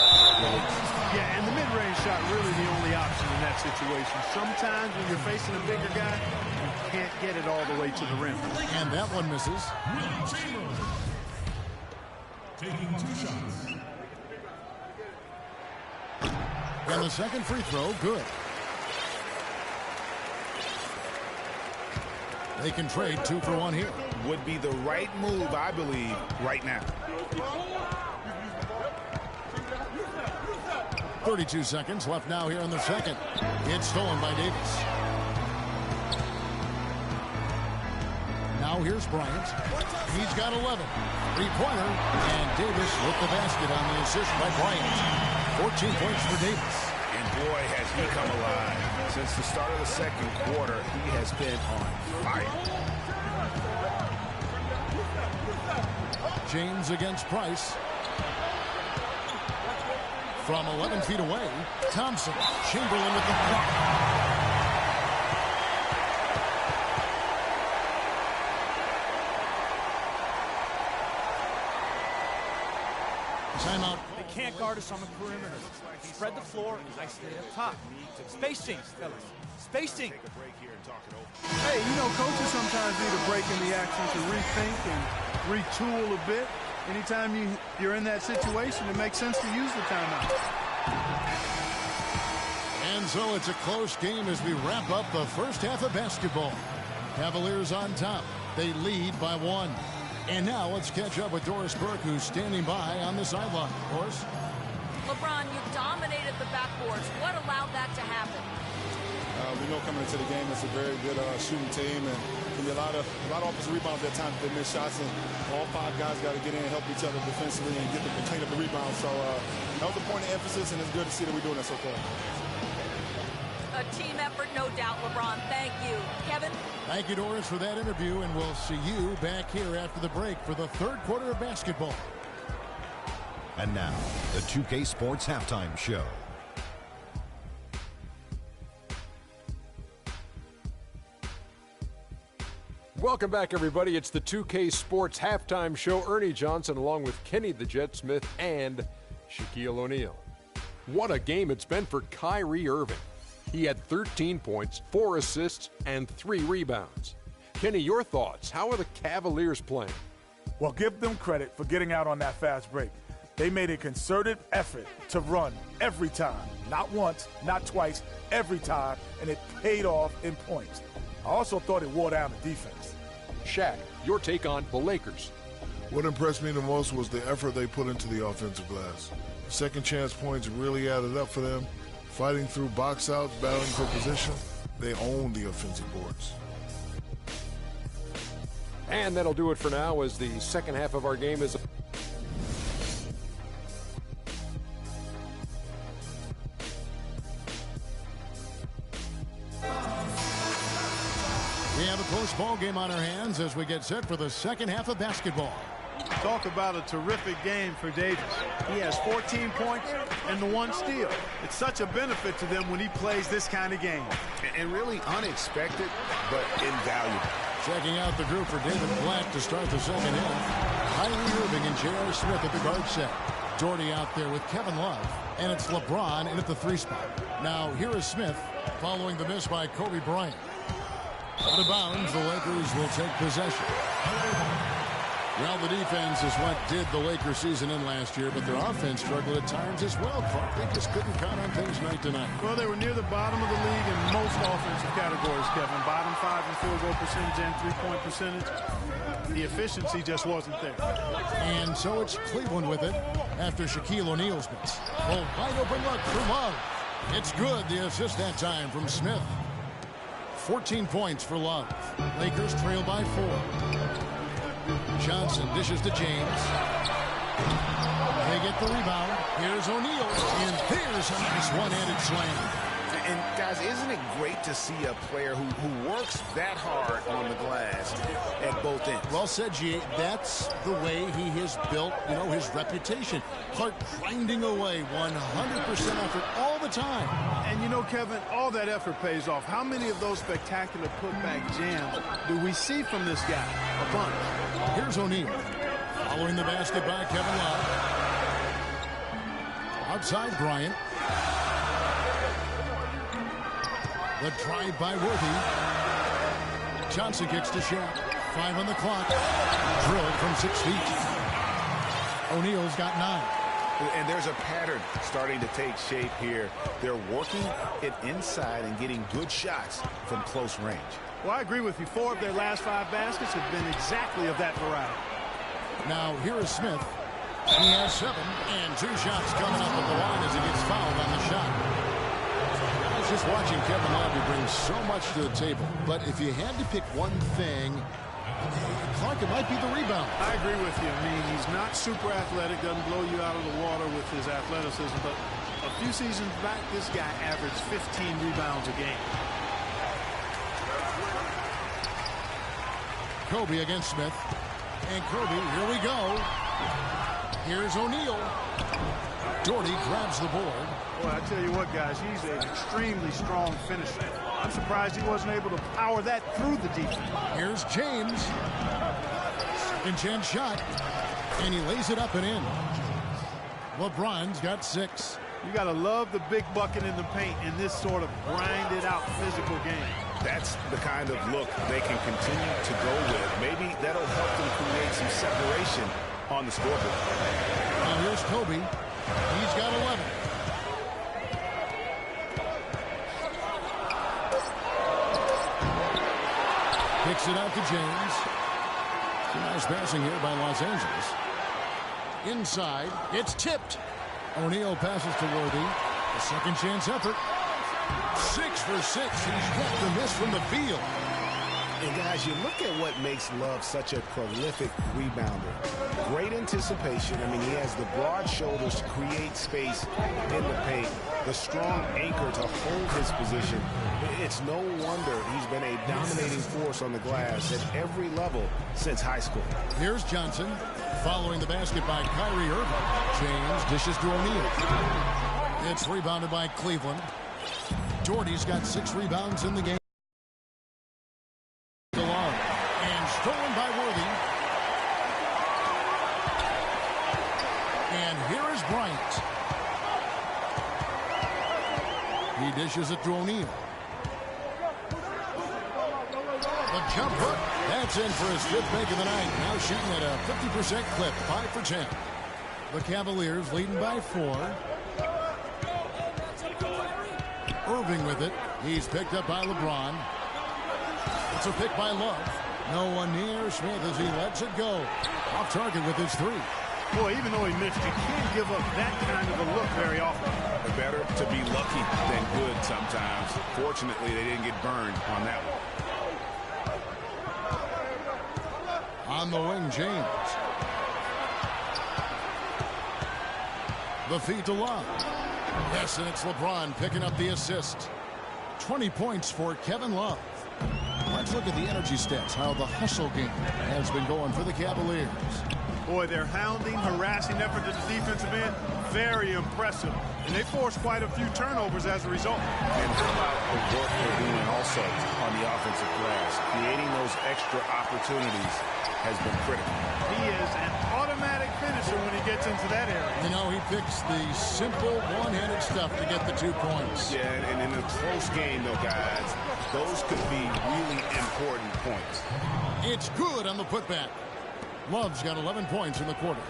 Yeah, and the mid-range shot really the only option in that situation. Sometimes when you're facing a bigger guy, you can't get it all the way to the rim. And that one misses. Taking 2 shots. And the second free throw, good. They can trade 2 for 1 here. Would be the right move, I believe, right now. 32 seconds left now here in the second. It's stolen by Davis. Now here's Bryant. He's got 11. Three-pointer. And Davis with the basket on the assist by Bryant. 14 points for Davis. And boy, has he come alive. Since the start of the second quarter, he has been on fire. James against Price. From 11 feet away, Thompson. Chamberlain with the block. Timeout. They can't guard us on the perimeter. Spread the floor and isolate up top. Spacing, fellas. Spacing. Hey, you know, coaches sometimes need a break in the action to rethink and retool a bit. Anytime you're in that situation, it makes sense to use the timeout. And so it's a close game as we wrap up the first half of basketball. Cavaliers on top. They lead by 1. And now let's catch up with Doris Burke, who's standing by on the sideline. Doris? LeBron, you dominated the backboards. What allowed that to happen? We know coming into the game it's a very good shooting team, and can be a lot of offensive rebounds at times if they miss shots, and all 5 guys got to get in and help each other defensively and clean up the rebounds. So that was a point of emphasis, and it's good to see that we're doing that so far. A team effort, no doubt, LeBron. Thank you. Kevin? Thank you, Doris, for that interview, and we'll see you back here after the break for the third quarter of basketball. And now, the 2K Sports Halftime Show. Welcome back, everybody. It's the 2K Sports Halftime Show. Ernie Johnson along with Kenny the Jet Smith and Shaquille O'Neal. What a game it's been for Kyrie Irving. He had 13 points, 4 assists, and 3 rebounds. Kenny, your thoughts? How are the Cavaliers playing? Well, give them credit for getting out on that fast break. They made a concerted effort to run every time. Not once, not twice, every time, and it paid off in points. I also thought it wore down the defense. Shaq, your take on the Lakers. What impressed me the most was the effort they put into the offensive glass. Second chance points really added up for them. Fighting through box outs, battling for position, they own the offensive boards. And that'll do it for now as the second half of our game is... We have a close ball game on our hands as we get set for the second half of basketball. Talk about a terrific game for Davis. He has 14 points and the 1 steal. It's such a benefit to them when he plays this kind of game. And really unexpected, but invaluable. Checking out the group for David Black to start the second half. Kyrie Irving and J.R. Smith at the guard set. Jordy out there with Kevin Love. And it's LeBron in at the 3 spot. Now here is Smith following the miss by Kobe Bryant. Out of bounds, the Lakers will take possession. Well, the defense is what did the Lakers season in last year, but their offense struggled at times as well, Clark. They just couldn't count on things night to night. Well, they were near the bottom of the league in most offensive categories, Kevin. Bottom 5 in field goal percentage and three-point percentage. The efficiency just wasn't there. And so it's Cleveland with it after Shaquille O'Neal's miss. Well, wide open look for Love. It's good. The assist that time from Smith. 14 points for Love. Lakers trail by 4. Johnson dishes to James. They get the rebound. Here's O'Neal. And there's a nice one-handed slam. And, guys, isn't it great to see a player who works that hard on the glass at both ends? Well said, G. That's the way he has built, his reputation. Clark grinding away 100% effort all the time. And, Kevin, all that effort pays off. How many of those spectacular putback jams do we see from this guy? A bunch. Here's O'Neal. Following the basket by Kevin Love. Outside Bryant. The drive by Worthy. Johnson kicks to Shaq. 5 on the clock. Drilled from 6 feet. O'Neal's got 9. And there's a pattern starting to take shape here. They're working it inside and getting good shots from close range. Well, I agree with you. 4 of their last 5 baskets have been exactly of that variety. Now, here is Smith. He has 7, and 2 shots coming up at the line as he gets fouled on the shot. Just watching Kevin Love, he brings so much to the table. But if you had to pick one thing, Clark, it might be the rebound. I agree with you. I mean, he's not super athletic, doesn't blow you out of the water with his athleticism. But a few seasons back, this guy averaged 15 rebounds a game. Kobe against Smith. And Kobe, here we go. Here's O'Neal. Doherty grabs the board. Boy, I tell you what, guys, he's an extremely strong finisher. I'm surprised he wasn't able to power that through the defense. Here's James. Second chance shot. And he lays it up and in. LeBron's got 6. You got to love the big bucket in the paint in this sort of grinded-out physical game. That's the kind of look they can continue to go with. Maybe that'll help them create some separation on the scoreboard. Now here's Kobe. He's got 11. Kicks it out to James. Some nice passing here by Los Angeles. Inside, it's tipped. O'Neal passes to Worthy. A second chance effort. 6 for 6. He's got the miss from the field. And guys, you look at what makes Love such a prolific rebounder. Great anticipation. I mean, he has the broad shoulders to create space in the paint. The strong anchor to hold his position. It's no wonder he's been a dominating force on the glass at every level since high school. Here's Johnson following the basket by Kyrie Irving. James dishes to O'Neal. It's rebounded by Cleveland. Doherty's got 6 rebounds in the game. And stolen by Worthy. And here is Bryant. He dishes it to O'Neal. The jump hook. That's in for his 5th make of the night. Now shooting at a 50% clip. 5 for 10. The Cavaliers leading by 4. Irving with it. He's picked up by LeBron. It's a pick by Love. No one near Smith as he lets it go. Off target with his 3. Boy, even though he missed, you can't give up that kind of a look very often. Better to be lucky than good sometimes. Fortunately, they didn't get burned on that one. On the wing, James. The feed to Love. Yes, and it's LeBron picking up the assist. 20 points for Kevin Love. Let's look at the energy stats, how the hustle game has been going for the Cavaliers. Boy, their hounding, harassing effort to the defensive end, very impressive. And they forced quite a few turnovers as a result. And how about the work they're doing also on the offensive glass? Creating those extra opportunities has been critical. He is an automatic finisher when he gets into that area. He picks the simple one-handed stuff to get the 2 points. Yeah, and in a close game, though, guys, those could be really important points. It's good on the putback. Love's got 11 points in the quarter.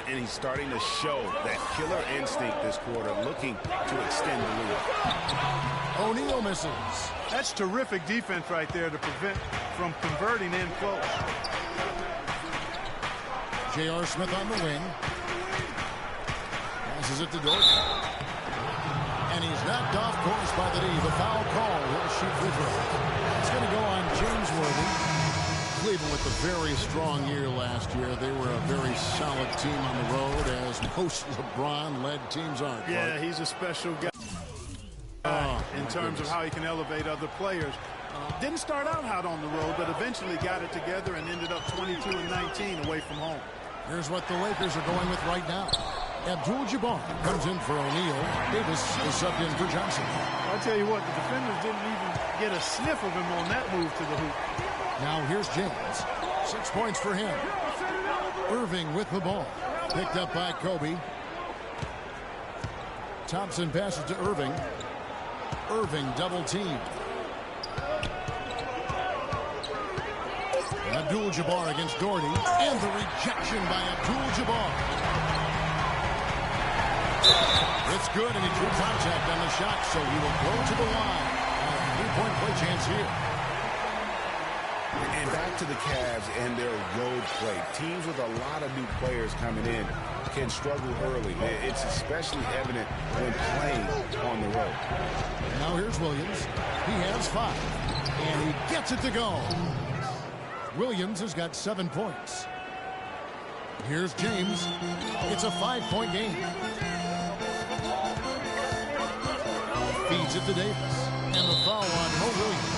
And he's starting to show that killer instinct this quarter, looking to extend the lead. O'Neal misses. That's terrific defense right there to prevent from converting in close. J.R. Smith on the wing. Passes it to Dorton. And he's knocked off course by the D. The foul call. He'll shoot free throw. It's going to go on James Worthy. Cleveland with a very strong year last year. They were a very solid team on the road, as most LeBron-led teams are. Yeah, he's a special guy in terms of how he can elevate other players. Didn't start out hot on the road, but eventually got it together and ended up 22-19 away from home. Here's what the Lakers are going with right now. Abdul-Jabbar comes in for O'Neal. Davis is subbed in for Johnson. I'll tell you what, the defenders didn't even get a sniff of him on that move to the hoop. Now here's James. 6 points for him. Irving with the ball. Picked up by Kobe. Thompson passes to Irving. Irving double team. Abdul-Jabbar against Doherty. And the rejection by Abdul-Jabbar. It's good, and he drew contact on the shot, so he will go to the line. Three-point play chance here. And back to the Cavs and their road play. Teams with a lot of new players coming in can struggle early. It's especially evident when playing on the road. Now here's Williams. He has 5. And he gets it to go. Williams has got 7 points. Here's James. It's a 5-point game. Feeds it to Davis. And the foul on Mo Williams.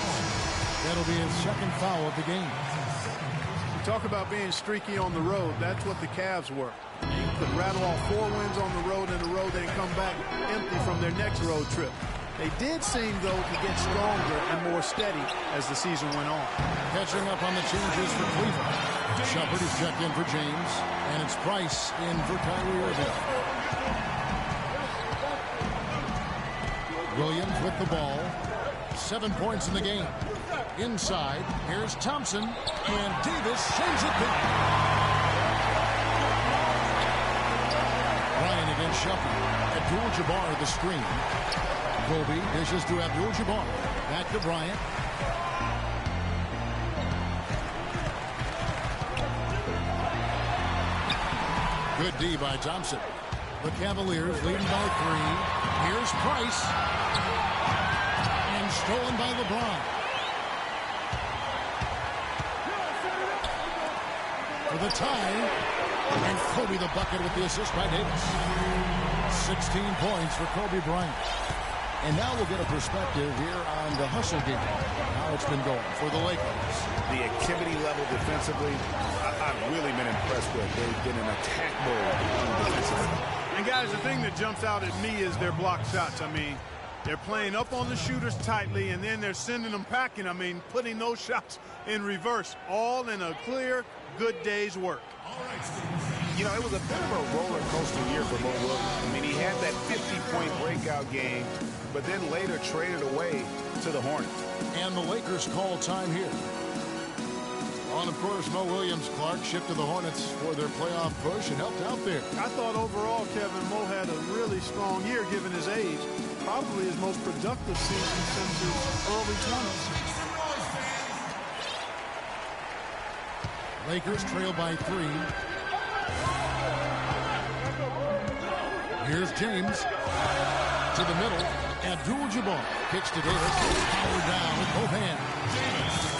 That'll be his second foul of the game. You talk about being streaky on the road. That's what the Cavs were. They could rattle off 4 wins on the road in a row, then come back empty from their next road trip. They did seem, though, to get stronger and more steady as the season went on. Catching up on the changes for Cleveland. Shumpert is checked in for James, and it's Price in for Kyrie Irving. Williams with the ball. 7 points in the game. Inside, here's Thompson, and Davis sends it back. Ryan against Shuffy. Abdul-Jabbar the screen. Kobe dishes to Abdul-Jabbar. Back to Bryant. Good D by Thompson. The Cavaliers leading by 3. Here's Price. And stolen by LeBron. For the tie, and Kobe the bucket with the assist by Davis. 16 points for Kobe Bryant. And now we'll get a perspective here on the hustle game, how it's been going for the Lakers. The activity level defensively, I've really been impressed with. They've been in attack mode defensively. And guys, the thing that jumps out at me is their block shots. I mean, they're playing up on the shooters tightly, and then they're sending them packing. I mean, putting those shots in reverse, all in a clear, good day's work. You know, it was a bit of a roller coaster year for Mo Williams. I mean, he had that 50-point breakout game, but then later traded away to the Hornets. And the Lakers call time here. On, of course, Mo Williams, Clark shipped to the Hornets for their playoff push and helped out there. I thought overall, Kevin, Mo had a really strong year given his age. Probably his most productive season since his early 20s. Lakers trail by 3. Here's James to the middle. Abdul-Jabbar kicks to Davis. Hammered down with both hands.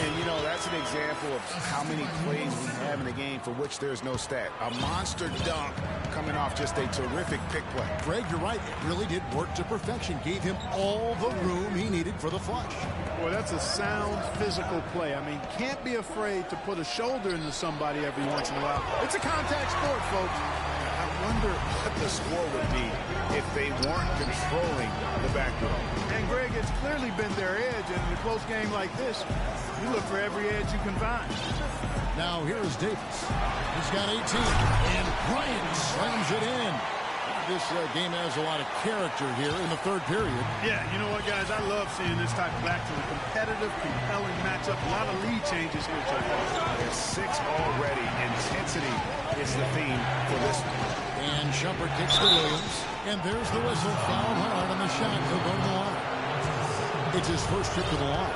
And, you know, that's an example of how many plays we have in the game for which there's no stat. A monster dunk coming off just a terrific pick play. Greg, you're right. It really did work to perfection. Gave him all the room he needed for the flush. Boy, that's a sound physical play. I mean, can't be afraid to put a shoulder into somebody every once in a while. It's a contact sport, folks. I wonder what the score would be if they weren't controlling the back door. And, Greg, it's clearly been their edge. And in a close game like this, you look for every edge you can find. Now here is Davis. He's got 18. And Bryant slams it in. This game has a lot of character here in the third period. Yeah, you know what, guys? I love seeing this type of back to the competitive, compelling matchup. A lot of lead changes here so far. There's 6 already. Intensity is the theme for this one. And Shumpert kicks to Williams. And there's the whistle. Foul hard on the shot. He'll go to the line. It's his first trip to the line.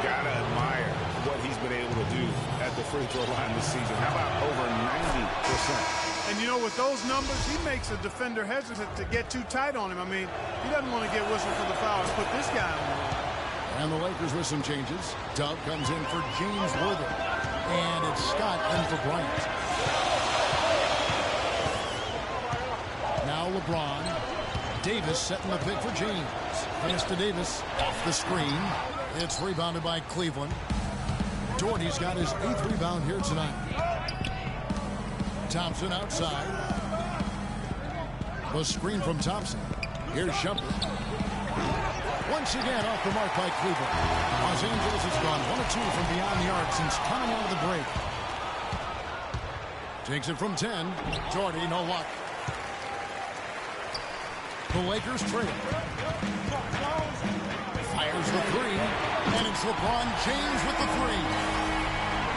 Gotta admire what he's been able to do at the free throw line this season. How about over 90%? And you know, with those numbers, he makes a defender hesitant to get too tight on him. I mean, he doesn't want to get whistled for the foul and put this guy on the line. And the Lakers with some changes. Dove comes in for James Worthy. And it's Scott in for Bryant. Now LeBron. Davis setting the pick for James. Pass to Davis. Off the screen. It's rebounded by Cleveland. Doherty's got his 8th rebound here tonight. Thompson outside. The screen from Thompson. Here's Shumpert. Once again off the mark by Cleveland. Los Angeles has gone 1 of 2 from beyond the arc since coming out of the break. Takes it from 10. Doherty, no luck. The Lakers trail. Fires the 3. And it's LeBron James with the 3.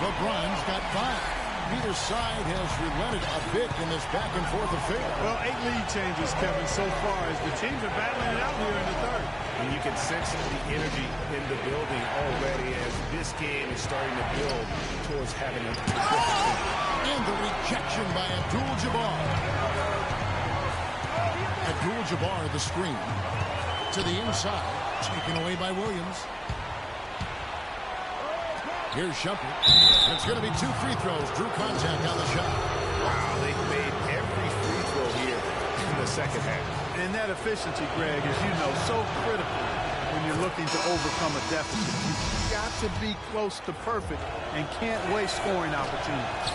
LeBron's got 5. Neither side has relented a bit in this back-and-forth affair. Well, 8 lead changes, Kevin, so far as the teams are battling it out here in the third. And you can sense the energy in the building already as this game is starting to build towards having a and the rejection by Abdul-Jabbar. Abdul-Jabbar, the screen. To the inside. Taken away by Williams. Here's Shumpert. It's going to be 2 free throws. Drew contact on the shot. Wow, they've made every free throw here in the second half. And that efficiency, Greg, as you know, so critical when you're looking to overcome a deficit. You've got to be close to perfect and can't waste scoring opportunities.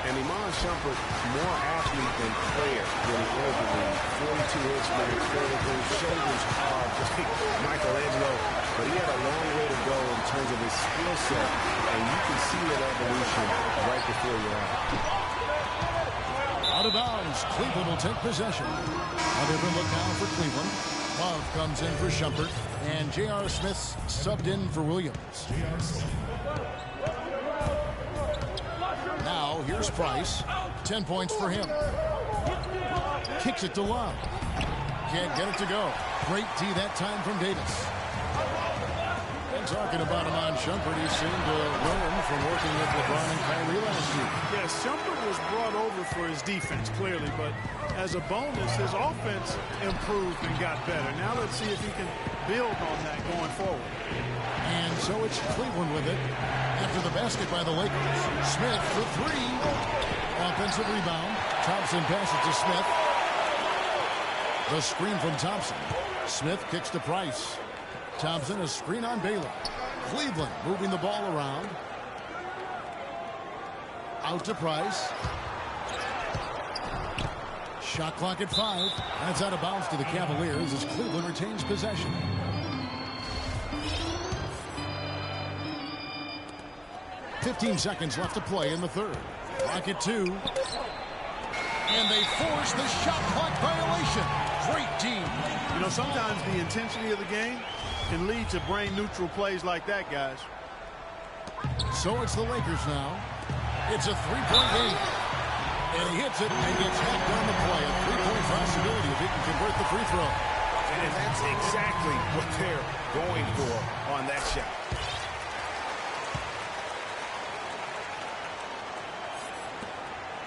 And Iman Shumpert, more athlete than player when he entered the league. 42 inch man, vertical, shoulders hard, just like Michelangelo. But he had a long way to go in terms of his skill set, and you can see that evolution right before your eyes. Out of bounds, Cleveland will take possession. A different look now for Cleveland. Love comes in for Shumpert, and J.R. Smith's subbed in for Williams. Now, here's Price. 10 points for him. Kicks it to Love. Can't get it to go. Great D that time from Davis. And talking about Iman Shumpert, he seemed to learn from working with LeBron and Kyrie last year. Yes, Shumpert was brought over for his defense, clearly, but as a bonus, his offense improved and got better. Now let's see if he can build on that going forward. And so it's Cleveland with it after the basket by the Lakers. Smith for 3. Offensive rebound. Thompson passes to Smith. The screen from Thompson. Smith kicks to Price. Thompson, a screen on Baylor. Cleveland moving the ball around. Out to Price. Shot clock at 5. That's out of bounds to the Cavaliers as Cleveland retains possession. .15 seconds left to play in the third. Clock at 2. And they force the shot clock violation. Great team. You know, sometimes the intensity of the game can lead to brain-neutral plays like that, guys. So it's the Lakers now. It's a 3-point game. And he hits it and gets hacked on the play. A 3-point possibility if he can convert the free throw. And that's exactly what they're going for on that shot.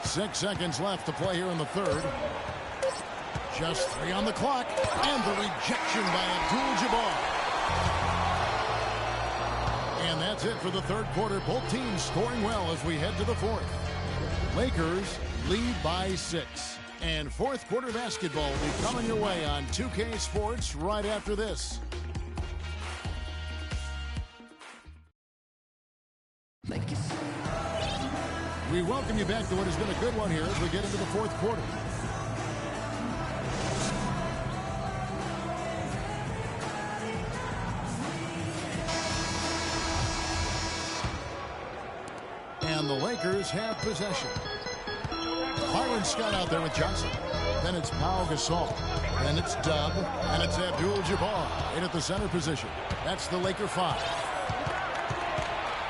Six seconds left to play here in the third. Just 3 on the clock. And the rejection by Abdul-Jabbar. And that's it for the third quarter. Both teams scoring well as we head to the fourth. Lakers lead by 6. And fourth quarter basketball will be coming your way on 2K Sports right after this. We welcome you back to what has been a good one here as we get into the fourth quarter. And the Lakers have possession. Byron Scott out there with Johnson. Then it's Pau Gasol. Then it's Dub. And it's Abdul-Jabbar in at the center position. That's the Laker 5.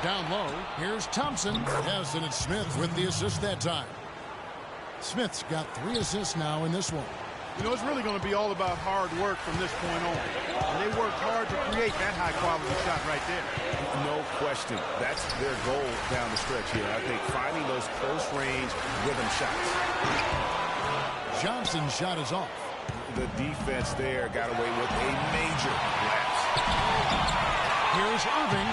Down low, here's Thompson. Yes, and it's Smith with the assist that time. Smith's got 3 assists now in this one. You know, it's really going to be all about hard work from this point on. And they worked hard to create that high-quality shot right there. No question. That's their goal down the stretch here. I think finding those close-range rhythm shots. Johnson's shot is off. The defense there got away with a major lapse. Here's Irving.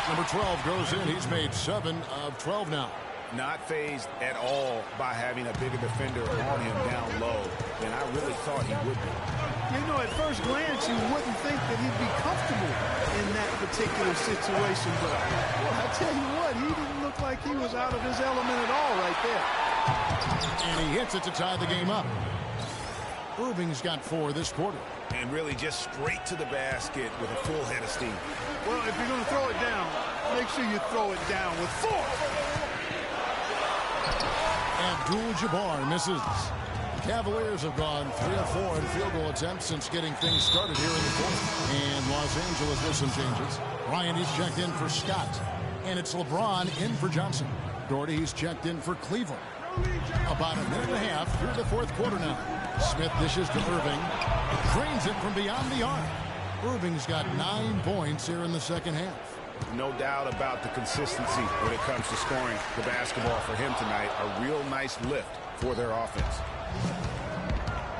Number 12 goes in. He's made 7 of 12 now. Not fazed at all by having a bigger defender on him down low than I really thought he would be. You know, at first glance, you wouldn't think that he'd be comfortable in that particular situation. But, well, I tell you what, he didn't look like he was out of his element at all right there. And he hits it to tie the game up. Irving's got 4 this quarter. And really just straight to the basket with a full head of steam. Well, if you're going to throw it down, make sure you throw it down with force. Abdul-Jabbar misses. The Cavaliers have gone 3 of 4 in field goal attempts since getting things started here in the fourth. And Los Angeles with some changes. Ryan is checked in for Scott. And it's LeBron in for Johnson. Doherty's checked in for Cleveland. About a minute and a half through the fourth quarter now. Smith dishes to Irving. Drains it from beyond the arc. Irving's got 9 points here in the second half. No doubt about the consistency when it comes to scoring the basketball for him tonight. A real nice lift for their offense.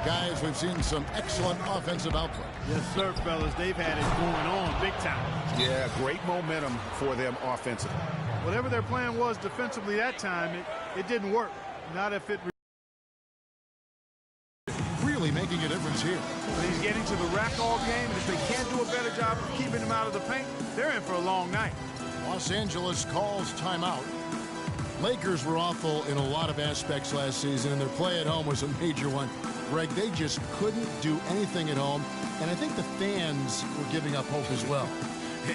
Guys, we've seen some excellent offensive output. Yes, sir, fellas. They've had it going on big time. Yeah, great momentum for them offensively. Whatever their plan was defensively that time, it didn't work. Not if it... Really making a difference here. But he's getting to the rack all game, and if they can't do a better job of keeping him out of the paint, they're in for a long night. Los Angeles calls timeout. Lakers were awful in a lot of aspects last season, and their play at home was a major one. Greg, they just couldn't do anything at home, and I think the fans were giving up hope as well.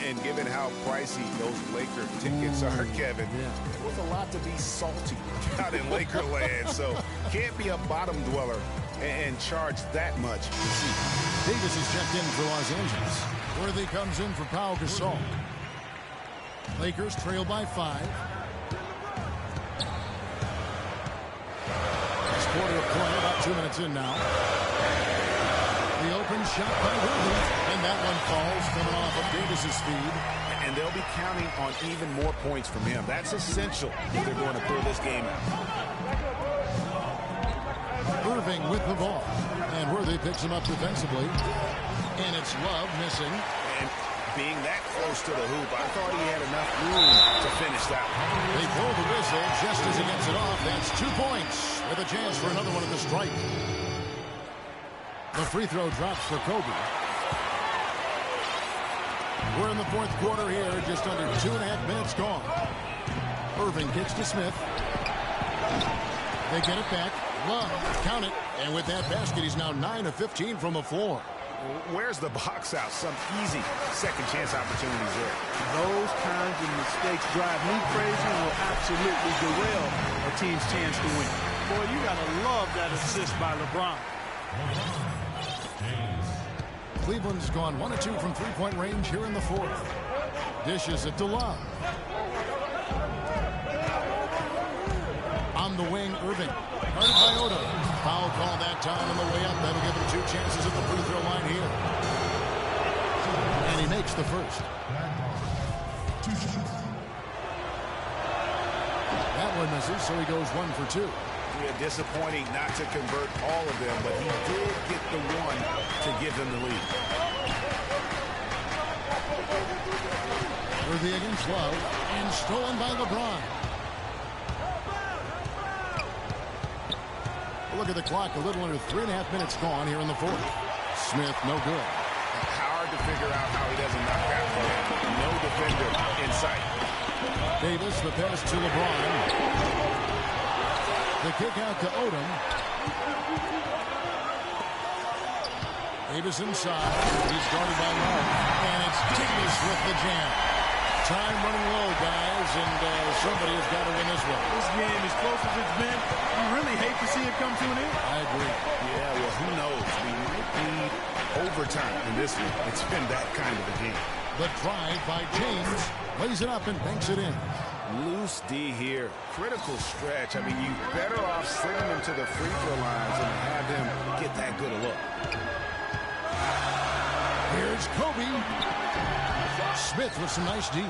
And given how pricey those Laker tickets are, Kevin, it was a lot to be salty out in Laker land. So can't be a bottom dweller and charge that much to see. Davis is checked in for Los Angeles. Worthy comes in for Pau Gasol. Lakers trail by 5. This quarter of play, about 2 minutes in now. The open shot by Worthy, and that one falls coming off of Davis's feed. And they'll be counting on even more points from him. That's essential if they're going to pull this game out. Irving with the ball, and Worthy picks him up defensively. And it's Love missing. And being that close to the hoop, I thought he had enough room to finish that one. They blow the whistle just as he gets it off. That's 2 points with a chance for another one at the stripe. The free throw drops for Kobe. We're in the fourth quarter here, just under 2.5 minutes gone. Irving kicks to Smith. They get it back. Love, count it. And with that basket, he's now 9 of 15 from the floor. Where's the box out? Some easy second chance opportunities there. Those kinds of mistakes drive me crazy and will absolutely derail a team's chance to win. Boy, you got to love that assist by LeBron. Cleveland's gone 1 of 2 from three-point range here in the fourth. Dishes it to Love. On the wing, Irving. Guarded by Odom. Foul call that time on the way up. That'll give him 2 chances at the free throw line here. And he makes the first. That one misses, so he goes 1 for 2. Yeah, disappointing not to convert all of them, but he did get the one to give them the lead. Worthy against Love, and stolen by LeBron. Look at the clock, a little under 3.5 minutes gone here in the fourth. Smith, no good. Hard to figure out how he doesn't knock that one. No defender in sight. Davis, the pass to LeBron. The kick out to Odom. Davis inside. He's guarded by Love. And it's Davis with the jam. Time running low, guys, and somebody has got to win this one. This game, as close as it's been, you really hate to see it come to an end. I agree. Yeah, well, who knows? We might need overtime in this one. It's been that kind of a game. The drive by James lays it up and banks it in. Loose D here. Critical stretch. I mean, you better off sending him to the free throw lines and have him get that good a look. Here's Kobe. Smith with some nice D.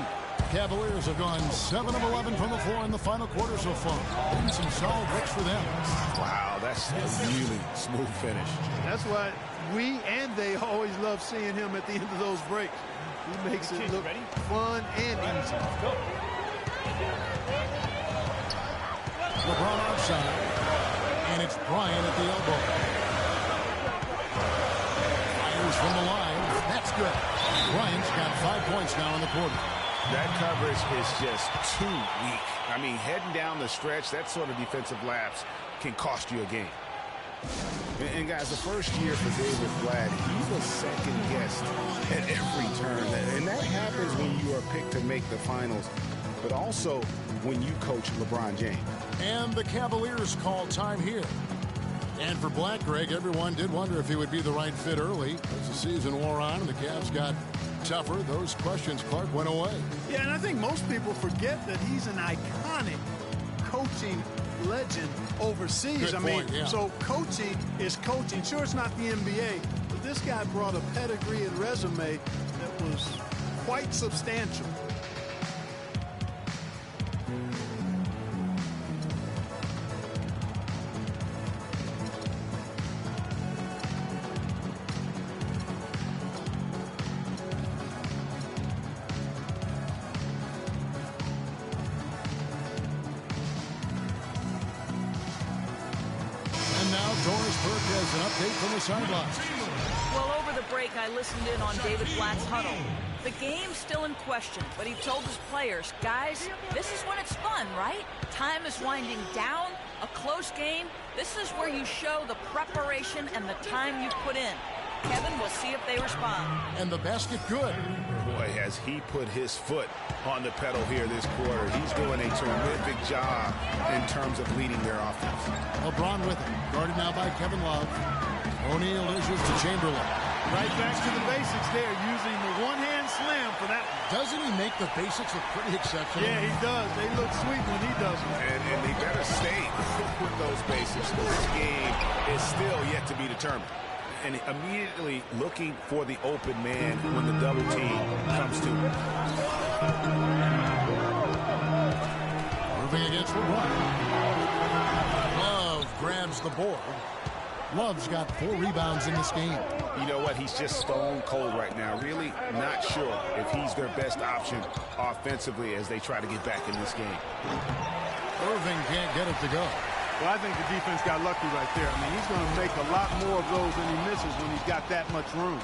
Cavaliers have gone 7 of 11 from the floor in the final quarter so far. And some solid looks for them. Wow, that's a really smooth finish. That's why we and they always love seeing him at the end of those breaks. He makes it look fun and easy. LeBron outside. And it's Bryant at the elbow. Fires from the line. That's good. Bryant's got 5 points now in the quarter. That coverage is just too weak. I mean, heading down the stretch, that sort of defensive lapse can cost you a game. And guys, the first year for David Blatt, he was second-guessed at every turn. And that happens when you are picked to make the finals, but also when you coach LeBron James. And the Cavaliers call time here. And for Blatt, Greg, everyone did wonder if he would be the right fit early. As the season wore on and the Cavs got tougher, those questions, Clark, went away. Yeah, and I think most people forget that he's an iconic coaching legend overseas. Good point, yeah. So coaching is coaching. Sure, it's not the NBA, but this guy brought a pedigree and resume that was quite substantial. Has an update from the sidelines. Well, over the break, I listened in on David Blatt's huddle. The game's still in question, but he told his players, guys, this is when it's fun, right? Time is winding down, a close game. This is where you show the preparation and the time you put in. Kevin, we'll see if they respond. And the basket good. Boy, has he put his foot on the pedal here this quarter. He's doing a terrific job in terms of leading their offense. LeBron with it. Guarded now by Kevin Love. O'Neal dishes to Chamberlain. Right back to the basics there, using the one-hand slam for that. Doesn't he make the basics look pretty exceptional? Yeah, he does. They look sweet when he does them. And they better stay with those basics. This game is still yet to be determined. And immediately looking for the open man when the double team comes to him. Irving against LeBron. Love grabs the board. Love's got 4 rebounds in this game. You know what? He's just stone cold right now. Really not sure if he's their best option offensively as they try to get back in this game. Irving can't get it to go. Well, I think the defense got lucky right there. I mean, he's going to make a lot more of those than he misses when he's got that much room.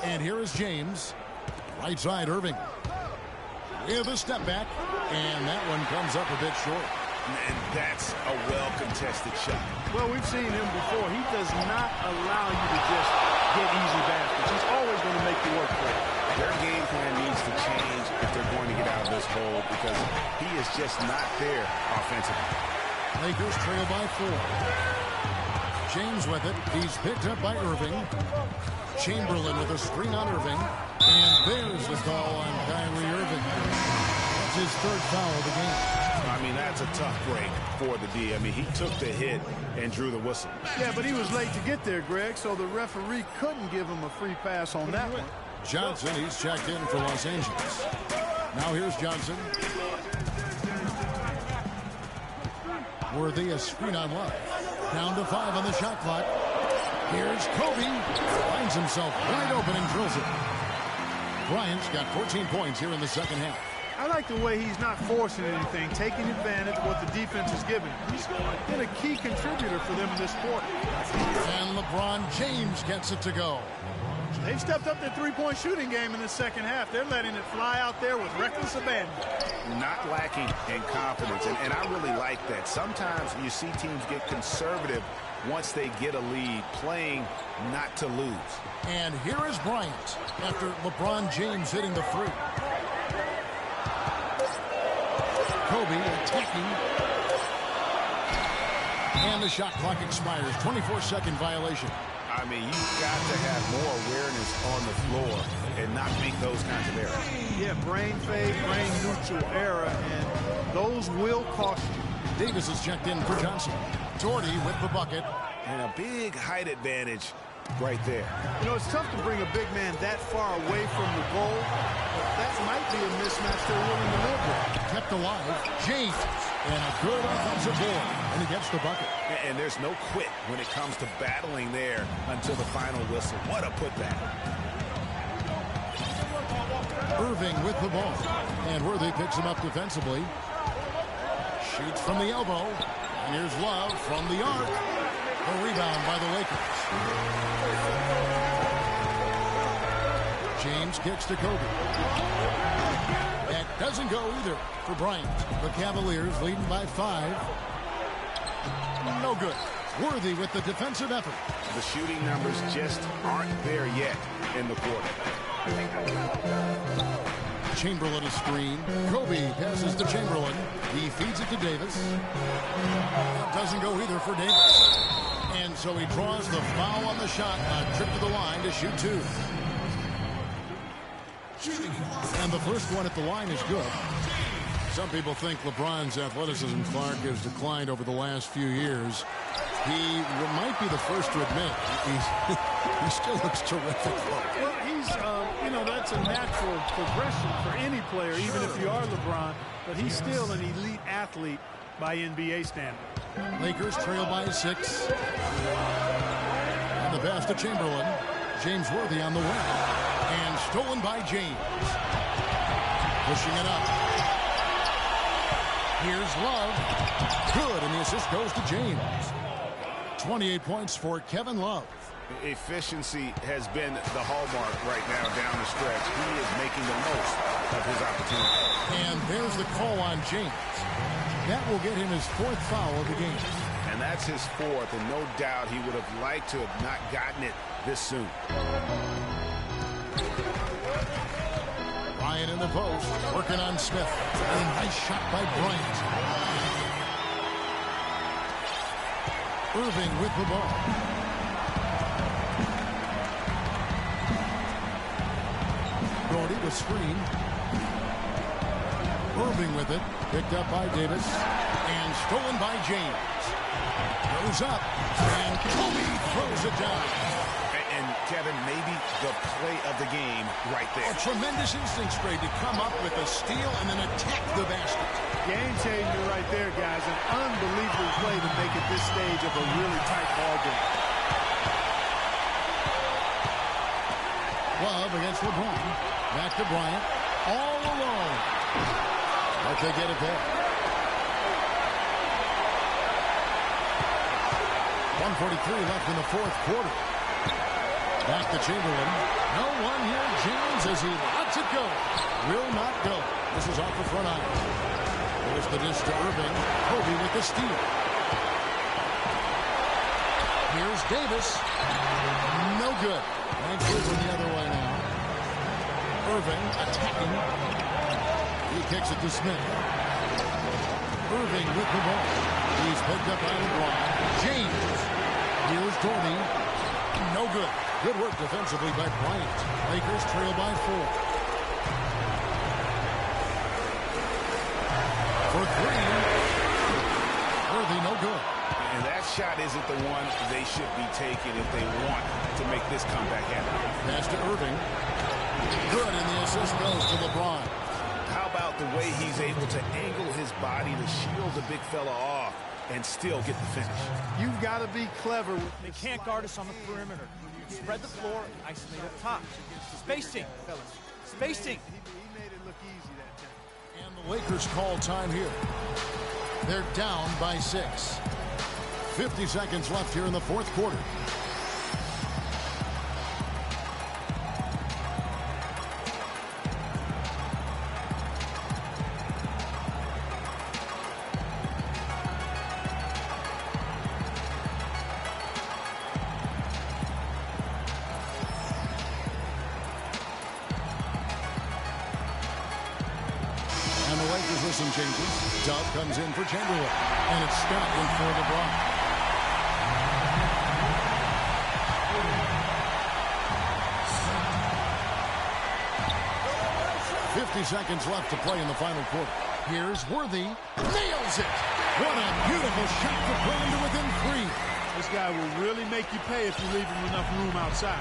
And here is James. Right side, Irving. With a step back. And that one comes up a bit short. And that's a well-contested shot. Well, we've seen him before. He does not allow you to just get easy baskets. He's always going to make you work for it. Their game plan needs to change if they're going to get out of this hole because he is just not there offensively. Lakers trail by 4. James with it. He's picked up by Irving. Chamberlain with a screen on Irving. And there's the call on Kyrie Irving. That's his 3rd foul of the game. I mean, that's a tough break for the D. I mean, he took the hit and drew the whistle. Yeah, but he was late to get there, Greg, so the referee couldn't give him a free pass on that one. Johnson, he's checked in for Los Angeles. Now here's Johnson. Worthy a screen on Love. Down to 5 on the shot clock. Here's Kobe. Finds himself wide open and drills it. Bryant's got 14 points here in the second half. I like the way he's not forcing anything, taking advantage of what the defense is giving. He's been a key contributor for them in this quarter. And LeBron James gets it to go. They've stepped up their three-point shooting game in the second half. They're letting it fly out there with reckless abandon. Not lacking in confidence, and I really like that. Sometimes you see teams get conservative once they get a lead, playing not to lose. And here is Bryant after LeBron James hitting the three. Kobe attacking. And the shot clock expires. 24-second violation. I mean, you've got to have more awareness on the floor and not make those kinds of errors. Yeah, brain fade, brain neutral error, and those will cost you. Davis is checked in for Johnson. Doherty with the bucket. And a big height advantage right there. You know, it's tough to bring a big man that far away from the goal, but that might be a mismatch they're willing to live with. Kept alive. James. And a good offensive board. And he gets the bucket. And there's no quit when it comes to battling there until the final whistle. What a putback. Irving with the ball. And Worthy picks him up defensively. Shoots from the elbow. And here's Love from the arc. A rebound by the Lakers. James kicks to Kobe. That doesn't go either for Bryant. The Cavaliers leading by 5. No good. Worthy with the defensive effort. The shooting numbers just aren't there yet in the quarter. Chamberlain is screen. Kobe passes to Chamberlain. He feeds it to Davis. Doesn't go either for Davis. And so he draws the foul on the shot. A trip to the line to shoot 2. And the first one at the line is good. Some people think LeBron's athleticism, Clark, has declined over the last few years. He might be the first to admit he still looks terrific. Well, he's, you know, that's a natural progression for any player, even if you are LeBron. But he's still an elite athlete by NBA standards. Lakers trail by 6. And the pass to Chamberlain. James Worthy on the wing. And stolen by James. Pushing it up. Here's Love. Good, and the assist goes to James. 28 points for Kevin Love. Efficiency has been the hallmark right now down the stretch. He is making the most of his opportunity. And there's the call on James. That will get him his 4th foul of the game. And that's his 4th, and no doubt he would have liked to have not gotten it this soon. Bryant in the post, working on Smith. A nice shot by Bryant. Irving with the ball. Doherty the screen. Irving with it. Picked up by Davis. And stolen by James. Goes up. And Kobe throws it down. And Kevin, maybe the play of the game right there. A tremendous instincts grade to come up with a steal and then attack the basket. Game changer right there, guys. An unbelievable play to make at this stage of a really tight ball game. Love against LeBron. Back to Bryant. All alone. But they get it there. 1:43 left in the 4th quarter. Back to Chamberlain. No one here. James as he lets it go. Will not go. This is off the front iron. There's the dish to Irving. Kobe with the steal. Here's Davis. No good. And Cleveland the other way now. Irving attacking. He kicks it to Smith. Irving with the ball. He's picked up by LeBron. James. Here's Doherty. No good. Good work defensively by Bryant. Lakers trail by 4. For 3. Worthy, no good. And that shot isn't the one they should be taking if they want to make this comeback happen. Pass to Irving. Good, and the assist goes to LeBron. How about the way he's able to angle his body to shield the big fella off and still get the finish? You've got to be clever. They can't guard us on the perimeter. Spread the floor and isolate up top. Spacing, fellas. Spacing. He made it look easy that time. And the Lakers call time here. They're down by 6. 50 seconds left here in the 4th quarter. some changes. Dub comes in for Chamberlain. And it's Scott in for LeBron. 50 seconds left to play in the final quarter. Here's Worthy. Nails it. What a beautiful shot to put him to within 3. This guy will really make you pay if you leave him enough room outside.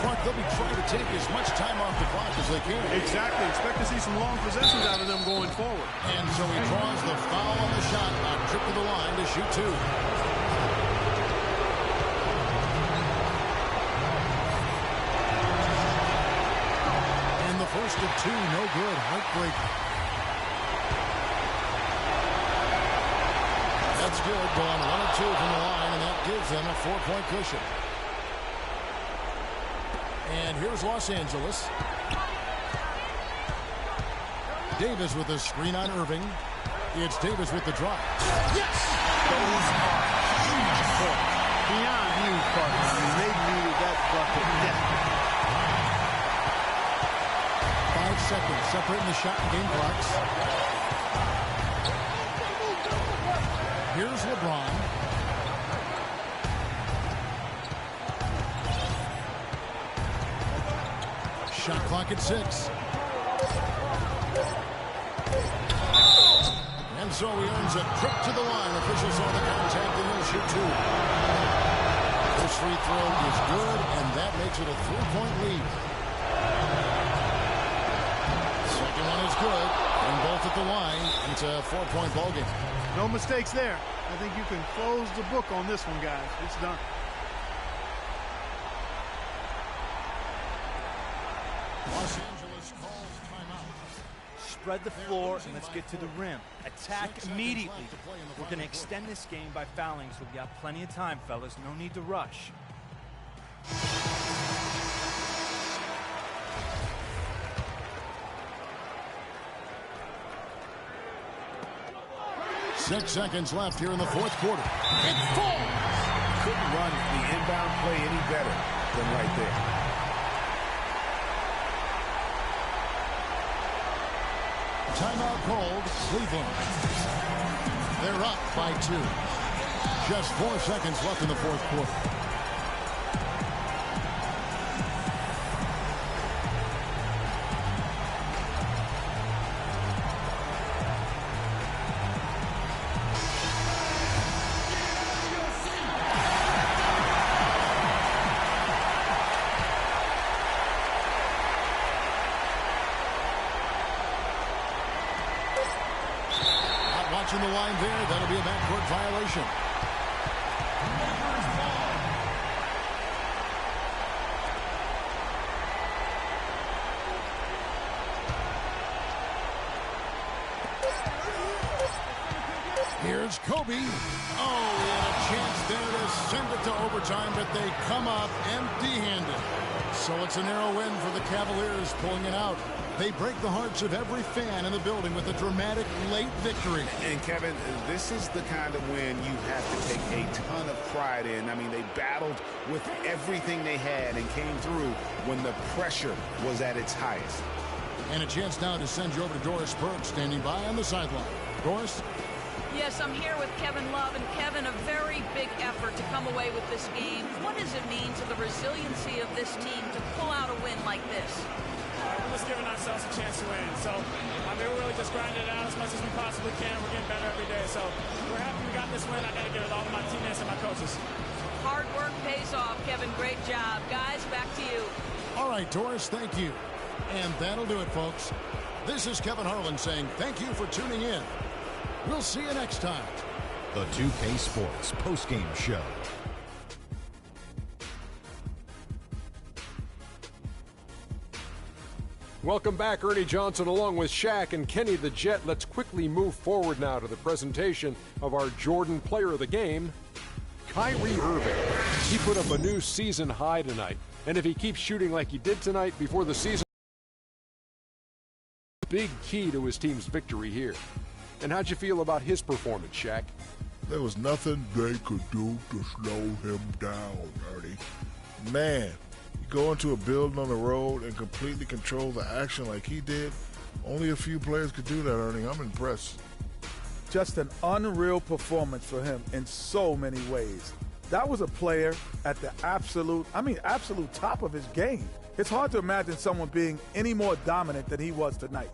Clark, they'll be trying to take as much time off the clock as they can. Exactly. Expect to see some long possessions out of them going forward. And so he draws the foul on the shot. A trip to the line to shoot 2. And the first of 2, no good. Heartbreaker. That's good. Going 1 of 2 from the line, and that gives them a 4-point cushion. And here's Los Angeles. Davis with a screen on Irving. It's Davis with the drive. Yes! Those are huge points. Beyond huge, partner. I mean, they needed that bucket desperately. 5 seconds separating the shot and game clocks. Here's LeBron. Shot clock at 6. And so he earns a trip to the line. Officials saw the contact and he'll shoot 2. This free throw is good, and that makes it a 3-point lead. Second one is good, and both at the line. It's a 4-point ball game. No mistakes there. I think you can close the book on this one, guys. It's done. Los Angeles calls timeout. Spread the floor and let's get to the rim. Attack immediately. We're going to extend this game by fouling, so we got plenty of time, fellas. No need to rush. Six seconds left here in the fourth quarter. It falls! Couldn't run the inbound play any better than right there. Timeout called. Cleveland. They're up by 2. Just 4 seconds left in the fourth quarter. Watching the line there, that'll be a backcourt violation. Here's Kobe. Oh, he had a chance there to send it to overtime, but they come up empty-handed. So it's a narrow win for the Cavaliers, pulling it out. They break the hearts of every fan in the building with a dramatic late victory. And Kevin, this is the kind of win you have to take a ton of pride in. I mean, they battled with everything they had and came through when the pressure was at its highest. And a chance now to send you over to Doris Burke, standing by on the sideline. Doris? Yes, I'm here with Kevin Love, and Kevin, a very big effort to come away with this game. What does it mean to the resiliency of this team to pull out a win like this? We're just giving ourselves a chance to win. So, I mean, we're really just grinding it out as much as we possibly can. We're getting better every day. So, we're happy we got this win. I got to give it all to my teammates and my coaches. Hard work pays off, Kevin. Great job. Guys, back to you. All right, Doris, thank you. And that'll do it, folks. This is Kevin Harlan saying thank you for tuning in. We'll see you next time. The 2K Sports postgame show. Welcome back, Ernie Johnson, along with Shaq and Kenny the Jet. Let's quickly move forward now to the presentation of our Jordan Player of the Game, Kyrie Irving. He put up a new season high tonight, and if he keeps shooting like he did tonight before the season, big key to his team's victory here. And how'd you feel about his performance, Shaq? There was nothing they could do to slow him down, Ernie. Man, you go into a building on the road and completely control the action like he did, Only a few players could do that, Ernie. I'm impressed. Just an unreal performance for him in so many ways. That was a player at the absolute top of his game. It's hard to imagine someone being any more dominant than he was tonight.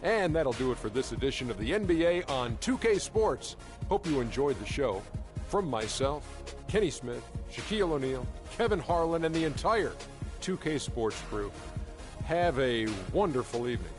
And that'll do it for this edition of the NBA on 2K Sports. Hope you enjoyed the show. From myself, Kenny Smith, Shaquille O'Neal, Kevin Harlan, and the entire 2K Sports crew, have a wonderful evening.